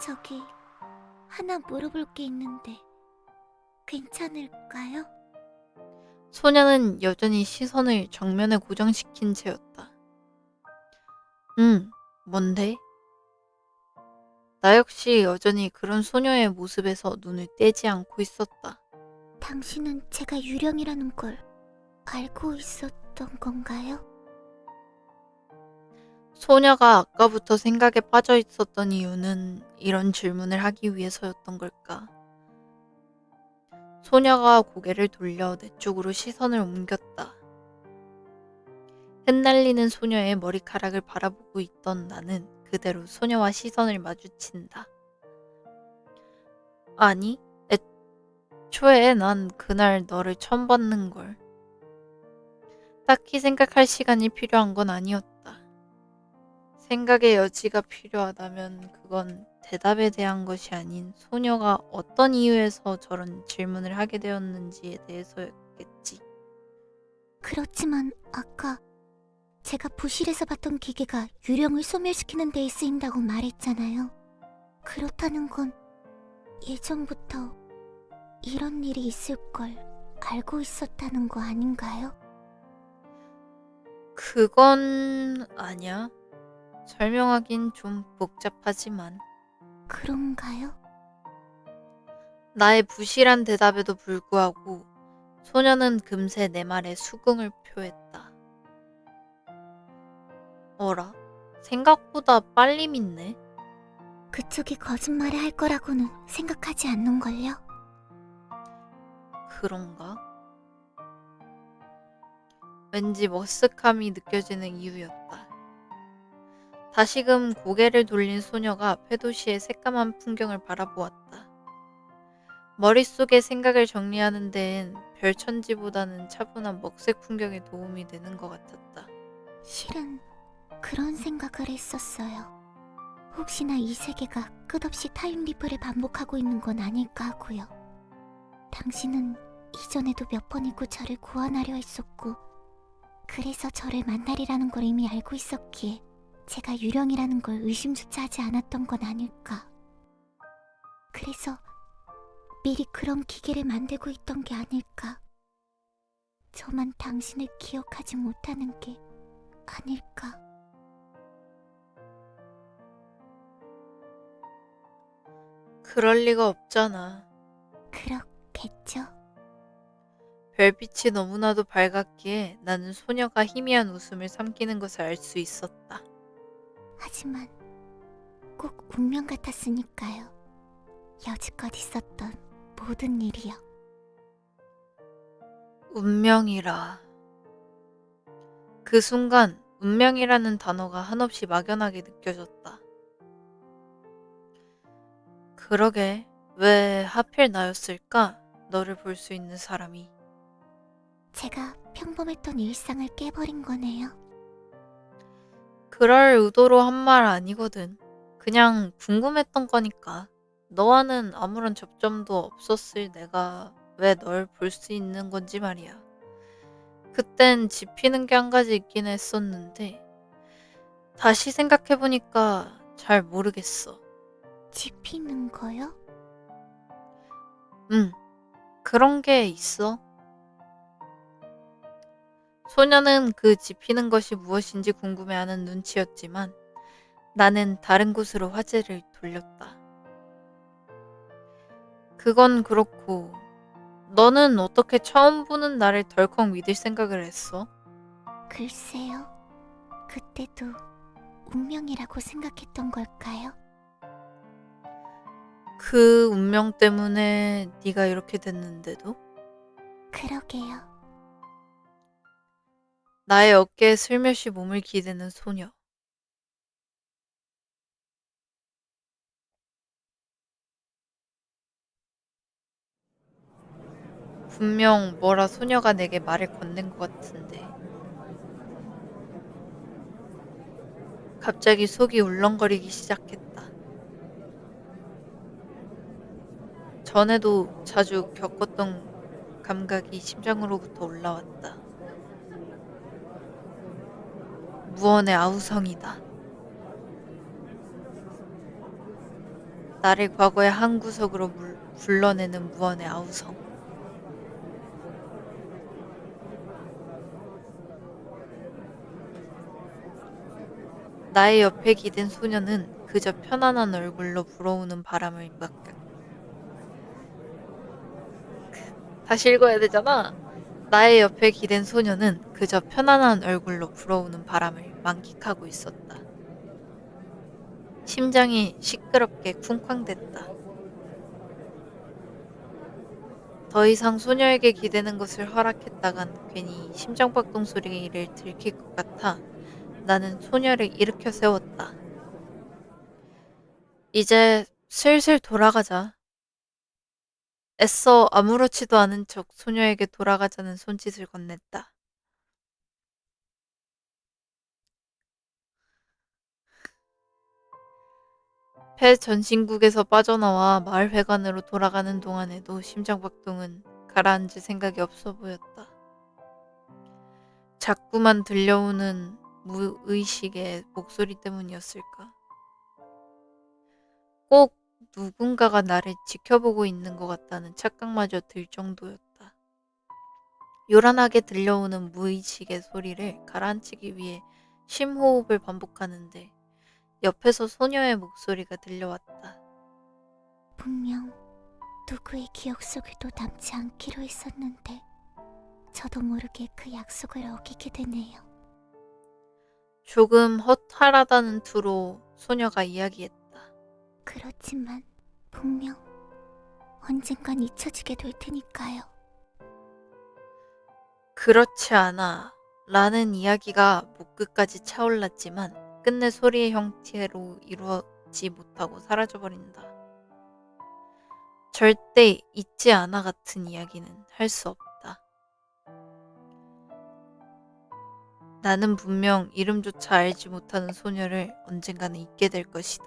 저기 하나 물어볼 게 있는데 괜찮을까요? 소녀는 여전히 시선을 정면에 고정시킨 채였다. 뭔데? 나 역시 여전히 그런 소녀의 모습에서 눈을 떼지 않고 있었다. 당신은 제가 유령이라는 걸 알고 있었던 건가요? 소녀가 아까부터 생각에 빠져 있었던 이유는 이런 질문을 하기 위해서였던 걸까? 소녀가 고개를 돌려 내 쪽으로 시선을 옮겼다. 흩날리는 소녀의 머리카락을 바라보고 있던 나는 그대로 소녀와 시선을 마주친다. 아니, 애초에 난 그날 너를 처음 봤는걸. 딱히 생각할 시간이 필요한 건 아니었다. 생각의 여지가 필요하다면 그건 대답에 대한 것이 아닌 소녀가 어떤 이유에서 저런 질문을 하게 되었는지에 대해서였겠지. 그렇지만 아까 제가 부실에서 봤던 기계가 유령을 소멸시키는 데에 쓰인다고 말했잖아요. 그렇다는 건 예전부터 이런 일이 있을 걸 알고 있었다는 거 아닌가요? 그건 아니야. 설명하긴 좀 복잡하지만 그런가요? 나의 부실한 대답에도 불구하고 소녀는 금세 내 말에 수긍을 표했다. 어라? 생각보다 빨리 믿네. 그쪽이 거짓말을 할 거라고는 생각하지 않는걸요? 그런가? 왠지 머쓱함이 느껴지는 이유였다. 다시금 고개를 돌린 소녀가 페도시의 새까만 풍경을 바라보았다. 머릿속의 생각을 정리하는 데엔 별천지보다는 차분한 먹색 풍경이 도움이 되는 것 같았다. 실은 그런 생각을 했었어요. 혹시나 이 세계가 끝없이 타임리프를 반복하고 있는 건 아닐까 하고요. 당신은 이전에도 몇 번이고 저를 구원하려 했었고, 그래서 저를 만나리라는 걸 이미 알고 있었기에 제가 유령이라는 걸 의심조차 하지 않았던 건 아닐까. 그래서 미리 그런 기계를 만들고 있던 게 아닐까. 저만 당신을 기억하지 못하는 게 아닐까. 그럴 리가 없잖아. 그렇겠죠? 별빛이 너무나도 밝았기에 나는 소녀가 희미한 웃음을 삼키는 것을 알 수 있었다. 하지만 꼭 운명 같았으니까요. 여지껏 있었던 모든 일이요. 운명이라. 그 순간 운명이라는 단어가 한없이 막연하게 느껴졌다. 그러게, 왜 하필 나였을까? 너를 볼 수 있는 사람이. 제가 평범했던 일상을 깨버린 거네요. 그럴 의도로 한 말 아니거든. 그냥 궁금했던 거니까. 너와는 아무런 접점도 없었을 내가 왜 널 볼 수 있는 건지 말이야. 그땐 짚히는 게 한 가지 있긴 했었는데, 다시 생각해보니까 잘 모르겠어. 짚히는 거요? 그런 게 있어. 소녀는 그 짚히는 것이 무엇인지 궁금해하는 눈치였지만 나는 다른 곳으로 화제를 돌렸다. 그건 그렇고 너는 어떻게 처음 보는 나를 덜컥 믿을 생각을 했어? 글쎄요. 그때도 운명이라고 생각했던 걸까요? 그 운명 때문에 네가 이렇게 됐는데도? 그러게요. 나의 어깨에 슬며시 몸을 기대는 소녀. 분명 뭐라 소녀가 내게 말을 건넨 것 같은데 갑자기 속이 울렁거리기 시작했다. 전에도 자주 겪었던 감각이 심장으로부터 올라왔다. 무언의 아우성이다. 나를 과거의 한 구석으로 불러내는 무언의 아우성. 나의 옆에 기댄 소녀는 그저 편안한 얼굴로 불어오는 바람을 다시 읽어야 되잖아. 나의 옆에 기댄 소녀는 그저 편안한 얼굴로 불어오는 바람을 만끽하고 있었다. 심장이 시끄럽게 쿵쾅댔다. 더 이상 소녀에게 기대는 것을 허락했다간 괜히 심장박동 소리를 들킬 것 같아 나는 소녀를 일으켜 세웠다. 이제 슬슬 돌아가자. 애써 아무렇지도 않은 척 소녀에게 돌아가자는 손짓을 건넸다. 폐 전신국에서 빠져나와 마을 회관으로 돌아가는 동안에도 심장박동은 가라앉을 생각이 없어 보였다. 자꾸만 들려오는 무의식의 목소리 때문이었을까? 꼭 누군가가 나를 지켜보고 있는 것 같다는 착각마저 들 정도였다. 요란하게 들려오는 무의식의 소리를 가라앉히기 위해 심호흡을 반복하는데 옆에서 소녀의 목소리가 들려왔다. 분명 누구의 기억 속에도 남지 않기로 했었는데 저도 모르게 그 약속을 어기게 되네요. 조금 허탈하다는 투로 소녀가 이야기했다. 그렇지만 분명 언젠간 잊혀지게 될 테니까요. 그렇지 않아 라는 이야기가 목끝까지 차올랐지만 끝내 소리의 형태로 이루어지 못하고 사라져버린다. 절대 잊지 않아 같은 이야기는 할 수 없다. 나는 분명 이름조차 알지 못하는 소녀를 언젠가는 잊게 될 것이다.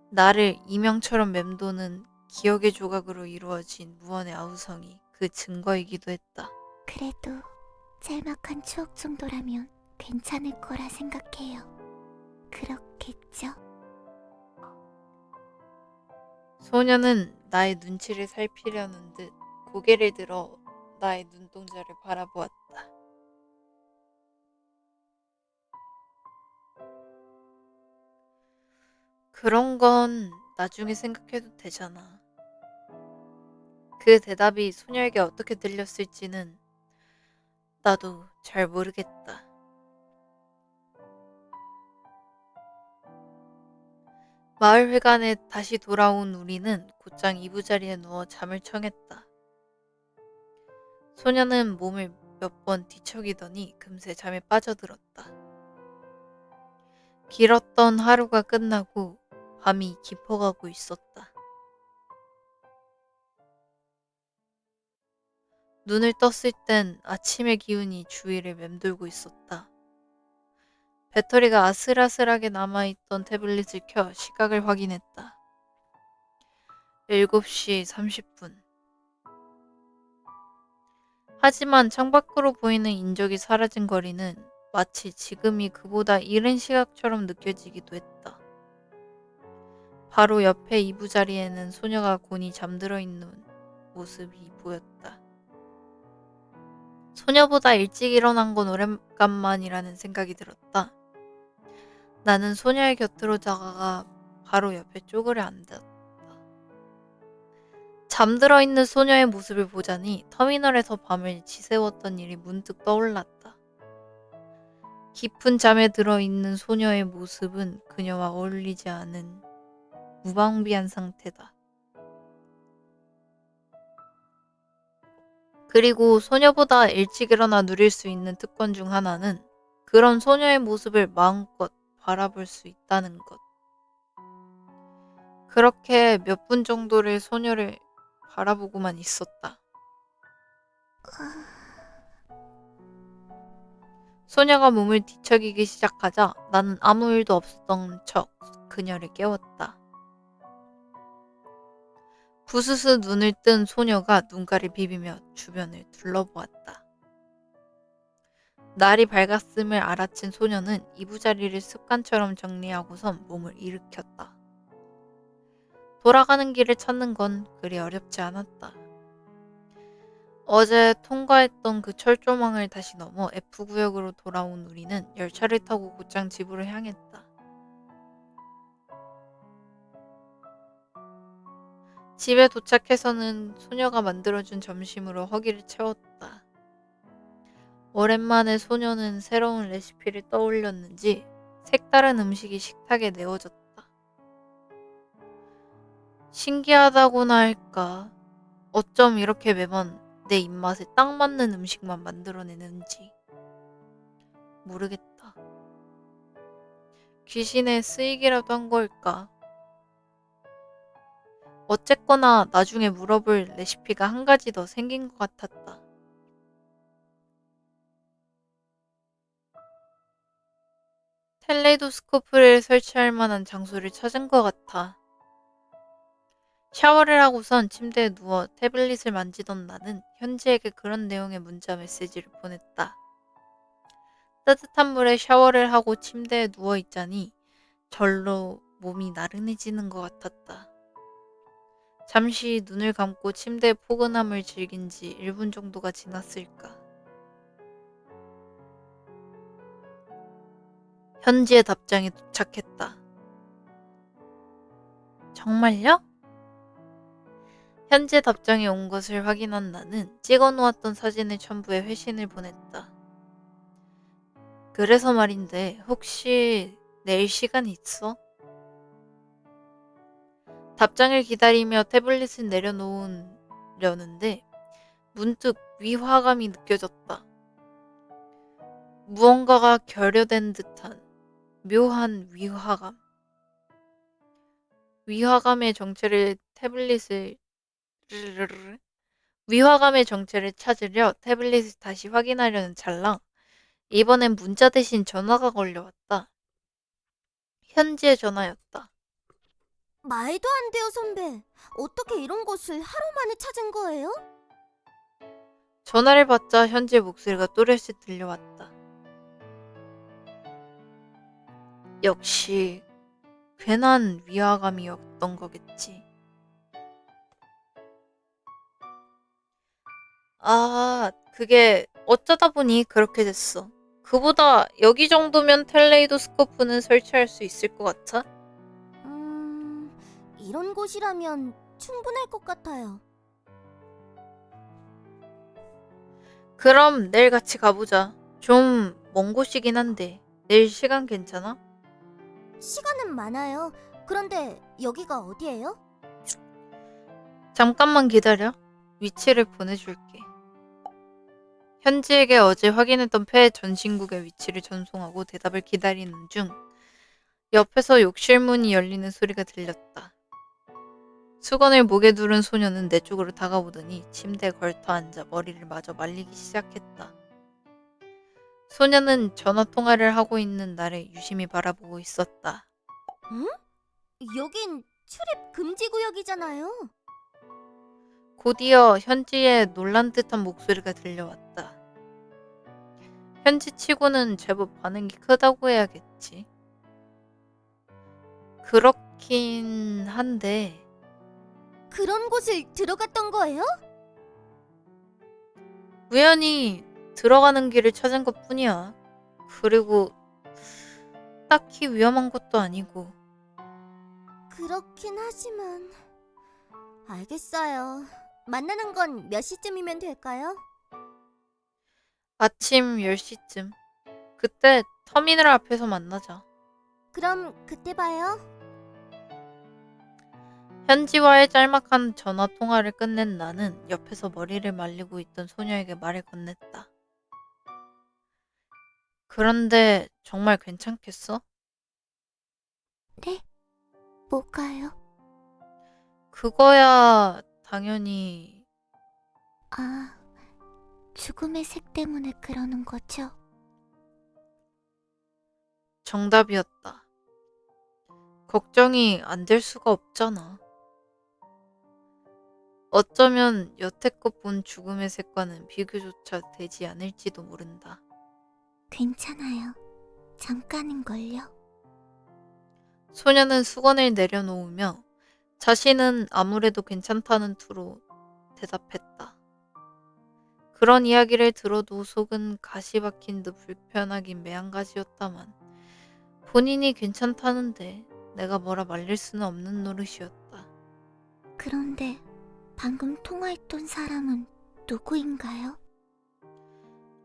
나를 이명처럼 맴도는 기억의 조각으로 이루어진 무언의 아우성이 그 증거이기도 했다. 그래도 짤막한 추억 정도라면 괜찮을 거라 생각해요. 그렇겠죠? 소녀는 나의 눈치를 살피려는 듯 고개를 들어 나의 눈동자를 바라보았다. 그런 건 나중에 생각해도 되잖아. 그 대답이 소녀에게 어떻게 들렸을지는 나도 잘 모르겠다. 마을회관에 다시 돌아온 우리는 곧장 이부자리에 누워 잠을 청했다. 소녀는 몸을 몇 번 뒤척이더니 금세 잠에 빠져들었다. 길었던 하루가 끝나고 밤이 깊어가고 있었다. 눈을 떴을 땐 아침의 기운이 주위를 맴돌고 있었다. 배터리가 아슬아슬하게 남아있던 태블릿을 켜 시각을 확인했다. 7시 30분. 하지만 창밖으로 보이는 인적이 사라진 거리는 마치 지금이 그보다 이른 시각처럼 느껴지기도 했다. 바로 옆에 이부자리에는 소녀가 곤히 잠들어 있는 모습이 보였다. 소녀보다 일찍 일어난 건 오래간만이라는 생각이 들었다. 나는 소녀의 곁으로 다가가 바로 옆에 쪼그려 앉았다. 잠들어 있는 소녀의 모습을 보자니 터미널에서 밤을 지새웠던 일이 문득 떠올랐다. 깊은 잠에 들어있는 소녀의 모습은 그녀와 어울리지 않은 무방비한 상태다. 그리고 소녀보다 일찍 일어나 누릴 수 있는 특권 중 하나는 그런 소녀의 모습을 마음껏 바라볼 수 있다는 것. 그렇게 몇 분 정도를 소녀를 바라보고만 있었다. 소녀가 몸을 뒤척이기 시작하자 나는 아무 일도 없었던 척 그녀를 깨웠다. 부스스 눈을 뜬 소녀가 눈가를 비비며 주변을 둘러보았다. 날이 밝았음을 알아챈 소녀는 이부자리를 습관처럼 정리하고선 몸을 일으켰다. 돌아가는 길을 찾는 건 그리 어렵지 않았다. 어제 통과했던 그 철조망을 다시 넘어 F구역으로 돌아온 우리는 열차를 타고 곧장 집으로 향했다. 집에 도착해서는 소녀가 만들어준 점심으로 허기를 채웠다. 오랜만에 소녀는 새로운 레시피를 떠올렸는지 색다른 음식이 식탁에 내어졌다. 신기하다고나 할까? 어쩜 이렇게 매번 내 입맛에 딱 맞는 음식만 만들어내는지 모르겠다. 귀신의 쓰이기라도 한 걸까? 어쨌거나 나중에 물어볼 레시피가 한 가지 더 생긴 것 같았다. 텔레도스코프를 설치할 만한 장소를 찾은 것 같아. 샤워를 하고선 침대에 누워 태블릿을 만지던 나는 현지에게 그런 내용의 문자 메시지를 보냈다. 따뜻한 물에 샤워를 하고 침대에 누워 있자니 절로 몸이 나른해지는 것 같았다. 잠시 눈을 감고 침대의 포근함을 즐긴 지 1분 정도가 지났을까. 현지의 답장이 도착했다. 정말요? 현지의 답장이 온 것을 확인한 나는 찍어놓았던 사진을 첨부해 회신을 보냈다. 그래서 말인데 혹시 내일 시간 있어? 답장을 기다리며 태블릿을 내려놓으려는데 문득 위화감이 느껴졌다. 무언가가 결여된 듯한 묘한 위화감. 위화감의 정체를 찾으려 태블릿을 다시 확인하려는 찰나 이번엔 문자 대신 전화가 걸려왔다. 현지의 전화였다. 말도 안 돼요, 선배. 어떻게 이런 곳을 하루 만에 찾은 거예요? 전화를 받자 현지의 목소리가 또렷이 들려왔다. 역시 괜한 위화감이었던 거겠지. 아, 그게 어쩌다 보니 그렇게 됐어. 그보다 여기 정도면 텔레이도스코프는 설치할 수 있을 것 같아? 이런 곳이라면 충분할 것 같아요. 그럼 내일 같이 가보자. 좀 먼 곳이긴 한데 내일 시간 괜찮아? 시간은 많아요. 그런데 여기가 어디예요? 잠깐만 기다려. 위치를 보내줄게. 현지에게 어제 확인했던 폐 전신국의 위치를 전송하고 대답을 기다리는 중 옆에서 욕실 문이 열리는 소리가 들렸다. 수건을 목에 두른 소녀는 내 쪽으로 다가오더니 침대에 걸터 앉아 머리를 마저 말리기 시작했다. 소녀는 전화 통화를 하고 있는 나를 유심히 바라보고 있었다. 응? 여긴 출입 금지 구역이잖아요. 곧이어 현지의 놀란 듯한 목소리가 들려왔다. 현지치고는 제법 반응이 크다고 해야겠지. 그렇긴 한데 그런 곳을 들어갔던 거예요? 우연히 들어가는 길을 찾은 것뿐이야. 그리고 딱히 위험한 것도 아니고. 그렇긴 하지만 알겠어요. 만나는 건 몇 시쯤이면 될까요? 아침 10시쯤. 그때 터미널 앞에서 만나자. 그럼 그때 봐요. 현지와의 짤막한 전화 통화를 끝낸 나는 옆에서 머리를 말리고 있던 소녀에게 말을 건넸다. 그런데 정말 괜찮겠어? 네? 뭐가요? 그거야 당연히. 아, 죽음의 색 때문에 그러는 거죠? 정답이었다. 걱정이 안 될 수가 없잖아. 어쩌면 여태껏 본 죽음의 색과는 비교조차 되지 않을지도 모른다. 괜찮아요. 잠깐인걸요. 소녀는 수건을 내려놓으며 자신은 아무래도 괜찮다는 투로 대답했다. 그런 이야기를 들어도 속은 가시 박힌 듯 불편하긴 매한가지였다만 본인이 괜찮다는데 내가 뭐라 말릴 수는 없는 노릇이었다. 그런데 방금 통화했던 사람은 누구인가요?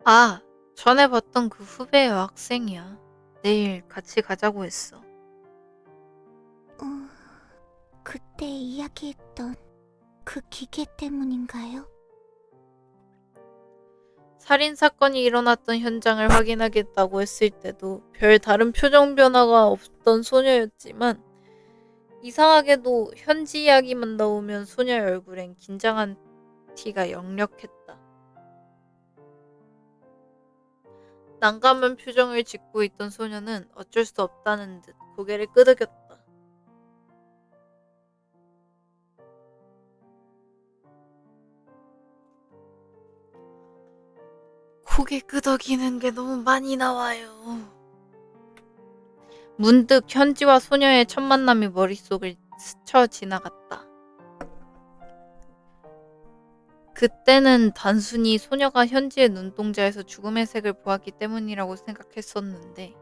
아, 전에 봤던 그 후배 여학생이야. 내일 같이 가자고 했어. 그때 이야기했던 그 기계 때문인가요? 살인사건이 일어났던 현장을 확인하겠다고 했을 때도 별 다른 표정 변화가 없던 소녀였지만 이상하게도 현지 이야기만 나오면 소녀의 얼굴엔 긴장한 티가 역력했다. 난감한 표정을 짓고 있던 소녀는 어쩔 수 없다는 듯 고개를 끄덕였다. 고개 끄덕이는 게 너무 많이 나와요. 문득 현지와 소녀의 첫 만남이 머릿속을 스쳐 지나갔다. 그때는 단순히 소녀가 현지의 눈동자에서 죽음의 색을 보았기 때문이라고 생각했었는데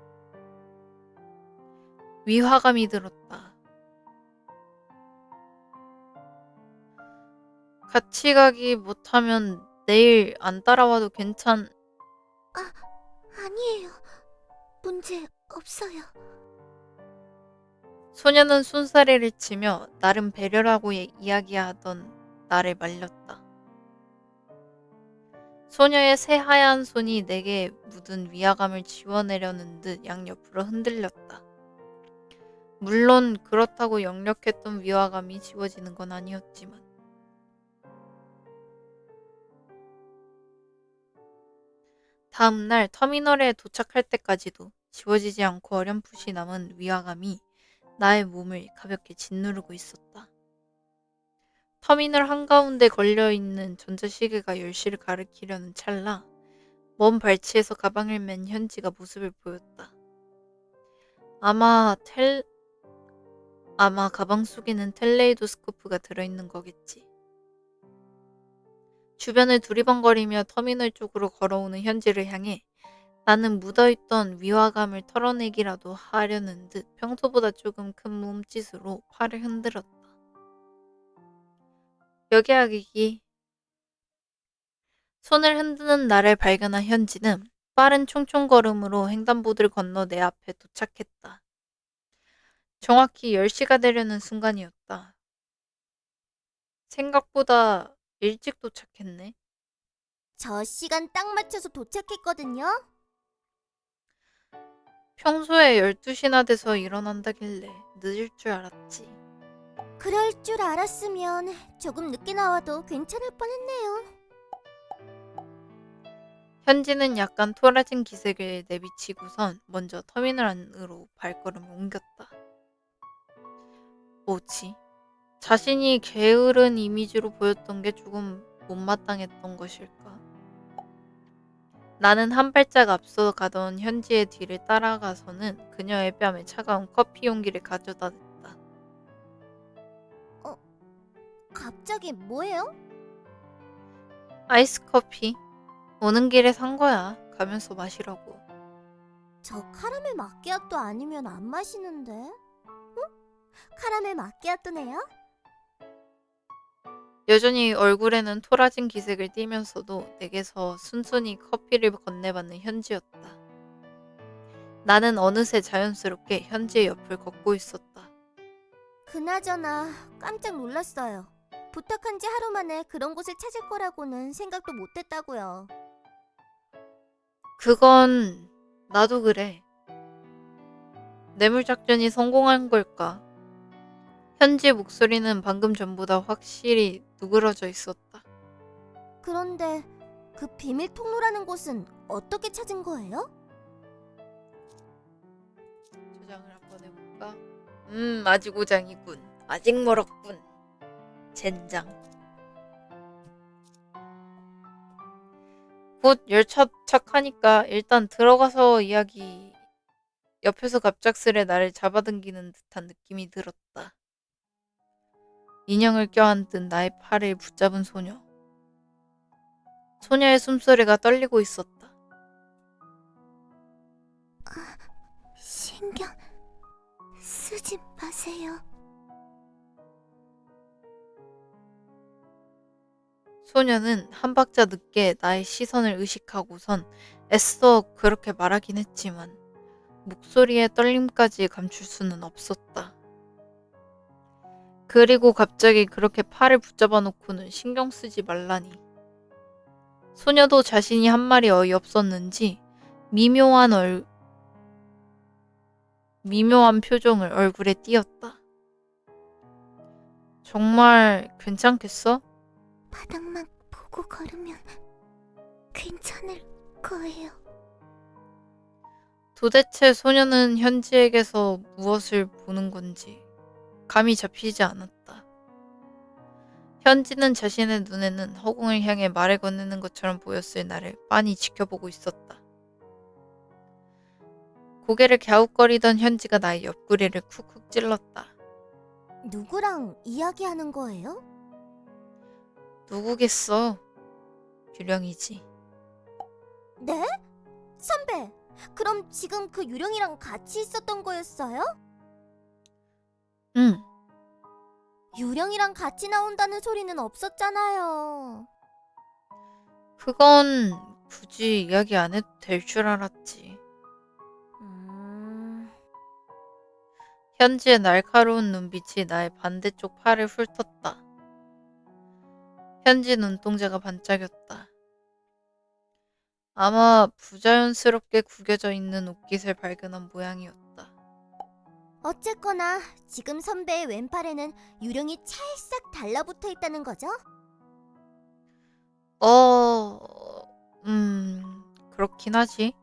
위화감이 들었다. 같이 가기 못하면 내일 안 따라와도 아니에요. 문제 없어요. 소녀는 손사래를 치며 나름 배려라고 이야기하던 나를 말렸다. 소녀의 새하얀 손이 내게 묻은 위화감을 지워내려는 듯 양옆으로 흔들렸다. 물론 그렇다고 역력했던 위화감이 지워지는 건 아니었지만 다음날 터미널에 도착할 때까지도 지워지지 않고 어렴풋이 남은 위화감이 나의 몸을 가볍게 짓누르고 있었다. 터미널 한가운데 걸려있는 전자시계가 10시를 가리키려는 찰나 먼 발치에서 가방을 맨 현지가 모습을 보였다. 아마 가방 속에는 텔레이도스코프가 들어있는 거겠지. 주변을 두리번거리며 터미널 쪽으로 걸어오는 현지를 향해 나는 묻어있던 위화감을 털어내기라도 하려는 듯 평소보다 조금 큰 몸짓으로 팔을 흔들었다. 여기야 기기. 손을 흔드는 나를 발견한 현지는 빠른 총총걸음으로 횡단보도를 건너 내 앞에 도착했다. 정확히 10시가 되려는 순간이었다. 생각보다 일찍 도착했네. 저 시간 딱 맞춰서 도착했거든요. 평소에 12시나 돼서 일어난다길래 늦을 줄 알았지. 그럴 줄 알았으면 조금 늦게 나와도 괜찮을 뻔했네요. 현지는 약간 토라진 기색을 내비치고선 먼저 터미널 안으로 발걸음을 옮겼다. 뭐지? 자신이 게으른 이미지로 보였던 게 조금 못마땅했던 것일까? 나는 한 발짝 앞서 가던 현지의 뒤를 따라가서는 그녀의 뺨에 차가운 커피 용기를 가져다 댔다. 갑자기 뭐예요? 아이스 커피? 오는 길에 산 거야. 가면서 마시라고. 저 카라멜 마끼아또 아니면 안 마시는데? 응? 카라멜 마끼아또네요? 여전히 얼굴에는 토라진 기색을 띠면서도 내게서 순순히 커피를 건네받는 현지였다. 나는 어느새 자연스럽게 현지의 옆을 걷고 있었다. 그나저나 깜짝 놀랐어요. 부탁한 지 하루 만에 그런 곳을 찾을 거라고는 생각도 못했다고요. 그건 나도 그래. 뇌물 작전이 성공한 걸까? 현지의 목소리는 방금 전보다 확실히 누그러져 있었다. 그런데 그 비밀 통로라는 곳은 어떻게 찾은 거예요? 저장을 한번 해볼까? 아직 오장이군. 아직 멀었군. 젠장. 곧 열차 도착하니까 일단 들어가서 이야기. 옆에서 갑작스레 나를 잡아당기는 듯한 느낌이 들었다. 인형을 껴안듯 나의 팔을 붙잡은 소녀. 소녀의 숨소리가 떨리고 있었다. 신경 쓰지 마세요. 소녀는 한 박자 늦게 나의 시선을 의식하고선 애써 그렇게 말하긴 했지만 목소리의 떨림까지 감출 수는 없었다. 그리고 갑자기 그렇게 팔을 붙잡아 놓고는 신경 쓰지 말라니. 소녀도 자신이 한 말이 어이없었는지 미묘한 표정을 얼굴에 띄었다. 정말 괜찮겠어? 바닥만 보고 걸으면 괜찮을 거예요. 도대체 소녀는 현지에게서 무엇을 보는 건지 감이 잡히지 않았다. 현지는 자신의 눈에는 허공을 향해 말을 건네는 것처럼 보였을 나를 빤히 지켜보고 있었다. 고개를 갸웃거리던 현지가 나의 옆구리를 쿡쿡 찔렀다. 누구랑 이야기하는 거예요? 누구겠어? 유령이지. 네? 선배, 그럼 지금 그 유령이랑 같이 있었던 거였어요? 응, 유령이랑 같이 나온다는 소리는 없었잖아요. 그건 굳이 이야기 안 해도 될 줄 알았지. 현지의 날카로운 눈빛이 나의 반대쪽 팔을 훑었다. 현지 눈동자가 반짝였다. 아마 부자연스럽게 구겨져 있는 옷깃을 발견한 모양이었다. 어쨌거나 지금 선배의 왼팔에는 유령이 찰싹 달라붙어 있다는 거죠? 그렇긴 하지.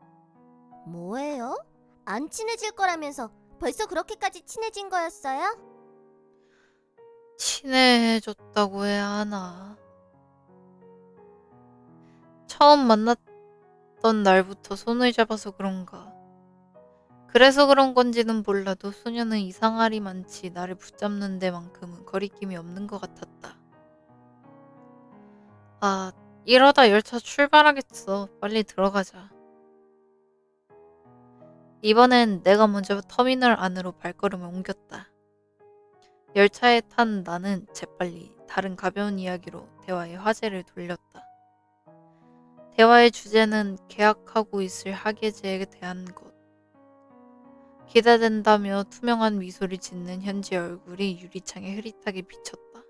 뭐예요? 안 친해질 거라면서 벌써 그렇게까지 친해진 거였어요? 친해졌다고 해야 하나. 처음 만났던 날부터 손을 잡아서 그런가. 그래서 그런 건지는 몰라도 소녀는 이상하리만치 나를 붙잡는 데만큼은 거리낌이 없는 것 같았다. 아, 이러다 열차 출발하겠어. 빨리 들어가자. 이번엔 내가 먼저 터미널 안으로 발걸음을 옮겼다. 열차에 탄 나는 재빨리 다른 가벼운 이야기로 대화의 화제를 돌렸다. 대화의 주제는 계약하고 있을 하계제에 대한 것. 기대된다며 투명한 미소를 짓는 현지의 얼굴이 유리창에 흐릿하게 비쳤다.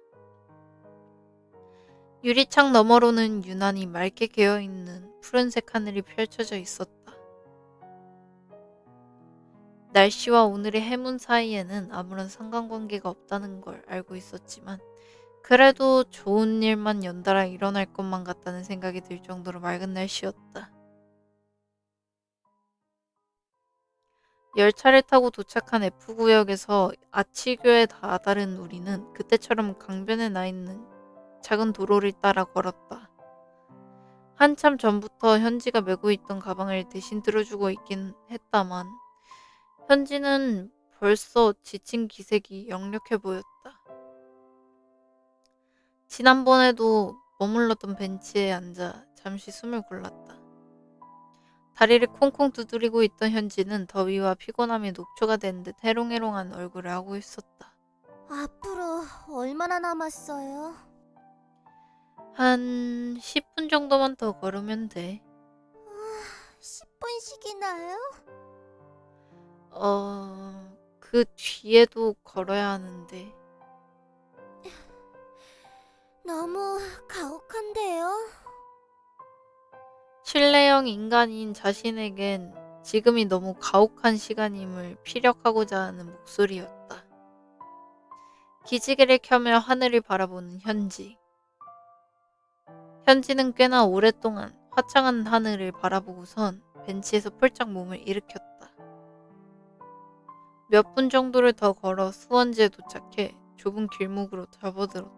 유리창 너머로는 유난히 맑게 개어있는 푸른색 하늘이 펼쳐져 있었다. 날씨와 오늘의 해문 사이에는 아무런 상관관계가 없다는 걸 알고 있었지만 그래도 좋은 일만 연달아 일어날 것만 같다는 생각이 들 정도로 맑은 날씨였다. 열차를 타고 도착한 F구역에서 아치교에 다다른 우리는 그때처럼 강변에 나 있는 작은 도로를 따라 걸었다. 한참 전부터 현지가 메고 있던 가방을 대신 들어주고 있긴 했다만 현지는 벌써 지친 기색이 역력해 보였다. 지난번에도 머물렀던 벤치에 앉아 잠시 숨을 골랐다. 다리를 콩콩 두드리고 있던 현지는 더위와 피곤함에 녹초가 된 듯 해롱해롱한 얼굴을 하고 있었다. 앞으로 얼마나 남았어요? 한 10분 정도만 더 걸으면 돼. 10분씩이나요? 그 뒤에도 걸어야 하는데. 너무 가혹한데요? 실내형 인간인 자신에겐 지금이 너무 가혹한 시간임을 피력하고자 하는 목소리였다. 기지개를 켜며 하늘을 바라보는 현지. 현지는 꽤나 오랫동안 화창한 하늘을 바라보고선 벤치에서 폴짝 몸을 일으켰다. 몇 분 정도를 더 걸어 수원지에 도착해 좁은 길목으로 접어들었다.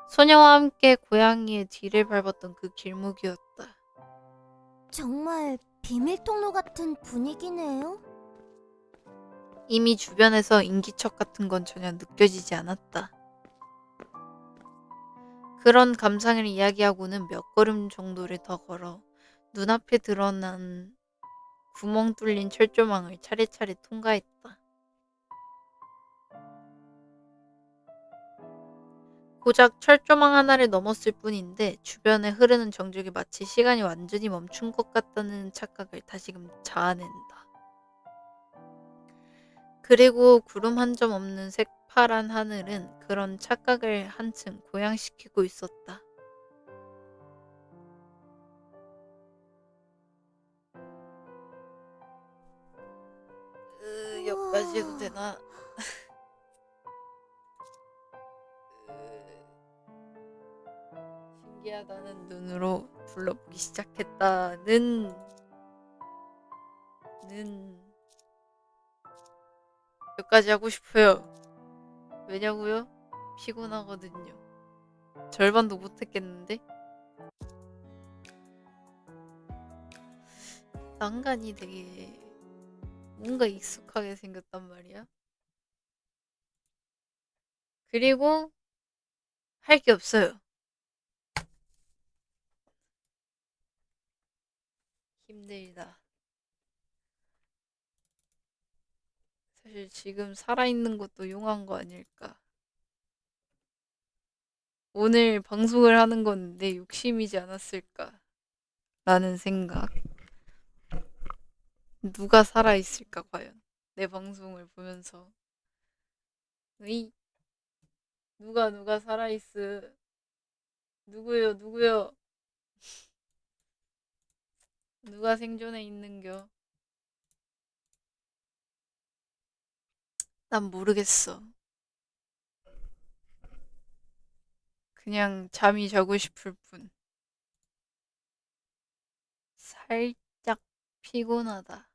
소녀와 함께 고양이의 뒤를 밟았던 그 길목이었다. 정말 비밀 통로 같은 분위기네요. 이미 주변에서 인기척 같은 건 전혀 느껴지지 않았다. 그런 감상을 이야기하고는 몇 걸음 정도를 더 걸어 눈앞에 드러난 구멍 뚫린 철조망을 차례차례 통과했다. 고작 철조망 하나를 넘었을 뿐인데 주변에 흐르는 정적이 마치 시간이 완전히 멈춘 것 같다는 착각을 다시금 자아낸다. 그리고 구름 한 점 없는 새파란 하늘은 그런 착각을 한층 고양시키고 있었다. 여기까지 해도 되나? 신기하다는 눈으로 둘러보기 시작했다는 여기까지 하고 싶어요. 왜냐고요? 피곤하거든요. 절반도 못했겠는데? 난간이 되게 뭔가 익숙하게 생겼단 말이야. 그리고 할 게 없어요. 힘들다. 사실 지금 살아있는 것도 용한 거 아닐까. 오늘 방송을 하는 건 내 욕심이지 않았을까. 라는 생각. 누가 살아있을까, 과연. 내 방송을 보면서. 으이, 누가 살아있어. 누구요? 누가 생존해 있는겨? 난 모르겠어. 그냥 잠이 자고 싶을 뿐. 살짝 피곤하다.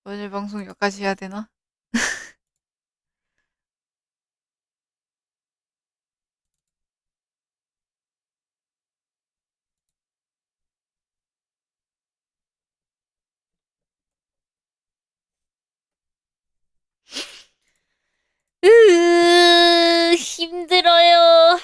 오늘 방송 여기까지 해야 되나? 힘들어요.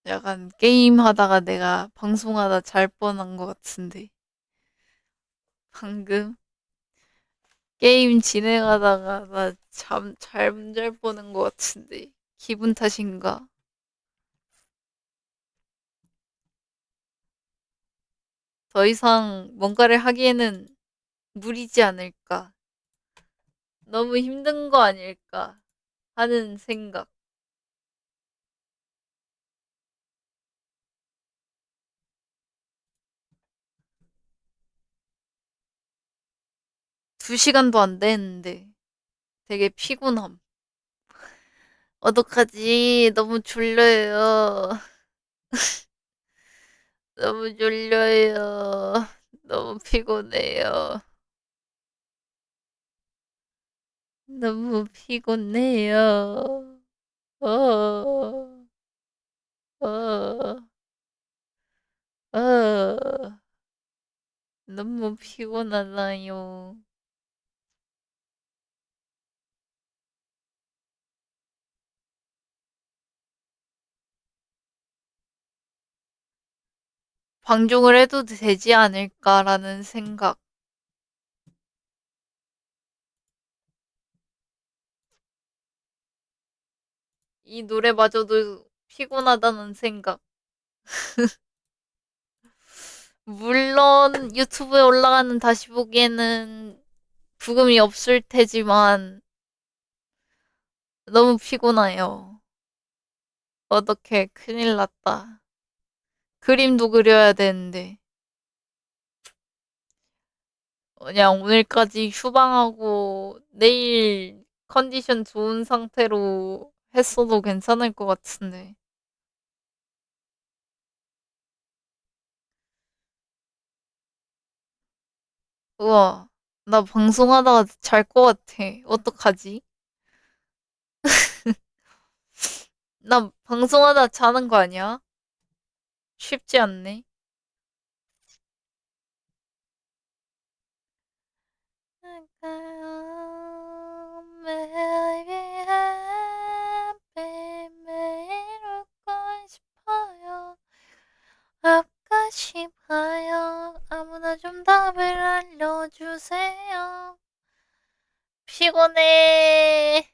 약간 게임하다가 내가 방송하다 잘 뻔한 것 같은데. 방금 게임 진행하다가 나 잘 뻔한 것 같은데. 기분 탓인가? 더 이상 뭔가를 하기에는 무리지 않을까. 너무 힘든 거 아닐까 하는 생각. 2시간도 안 됐는데 되게 피곤함. 어떡하지? 너무 졸려요. 너무 졸려요. 너무 피곤해요. 너무 피곤해요. 어, 어, 어. 너무 피곤하다요. 방종을 해도 되지 않을까라는 생각. 이 노래마저도 피곤하다는 생각. 물론 유튜브에 올라가는 다시 보기에는 부금이 없을 테지만 너무 피곤해요. 어떡해, 큰일 났다. 그림도 그려야 되는데. 그냥 오늘까지 휴방하고 내일 컨디션 좋은 상태로 했어도 괜찮을 것 같은데. 우와, 나 방송하다가 잘 것 같아. 어떡하지? 나 방송하다 자는 거 아니야? 쉽지 않네. 매일 매일 웃고 싶어요. 아까 싶어요. 아무나 좀 답을 알려주세요. 피곤해.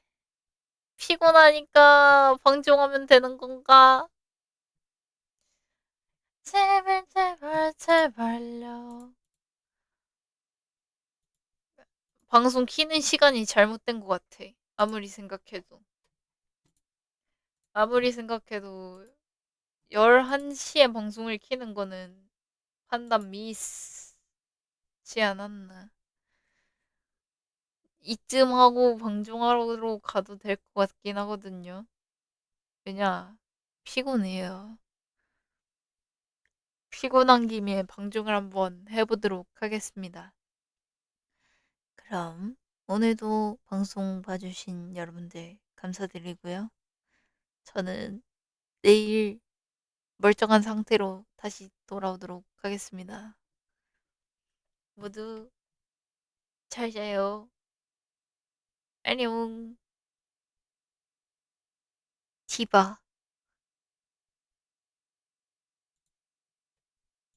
피곤하니까 방종하면 되는 건가? 제발, 제발, 제발요. 방송 키는 시간이 잘못된 것 같아. 아무리 생각해도. 아무리 생각해도 11시에 방송을 키는 거는 판단 미스지 않았나. 이쯤 하고 방종하러 가도 될 것 같긴 하거든요. 왜냐, 피곤해요. 피곤한 김에 방종을 한번 해보도록 하겠습니다. 그럼 오늘도 방송 봐주신 여러분들 감사드리고요. 저는 내일 멀쩡한 상태로 다시 돌아오도록 하겠습니다. 모두 잘 자요. 안녕. 디바.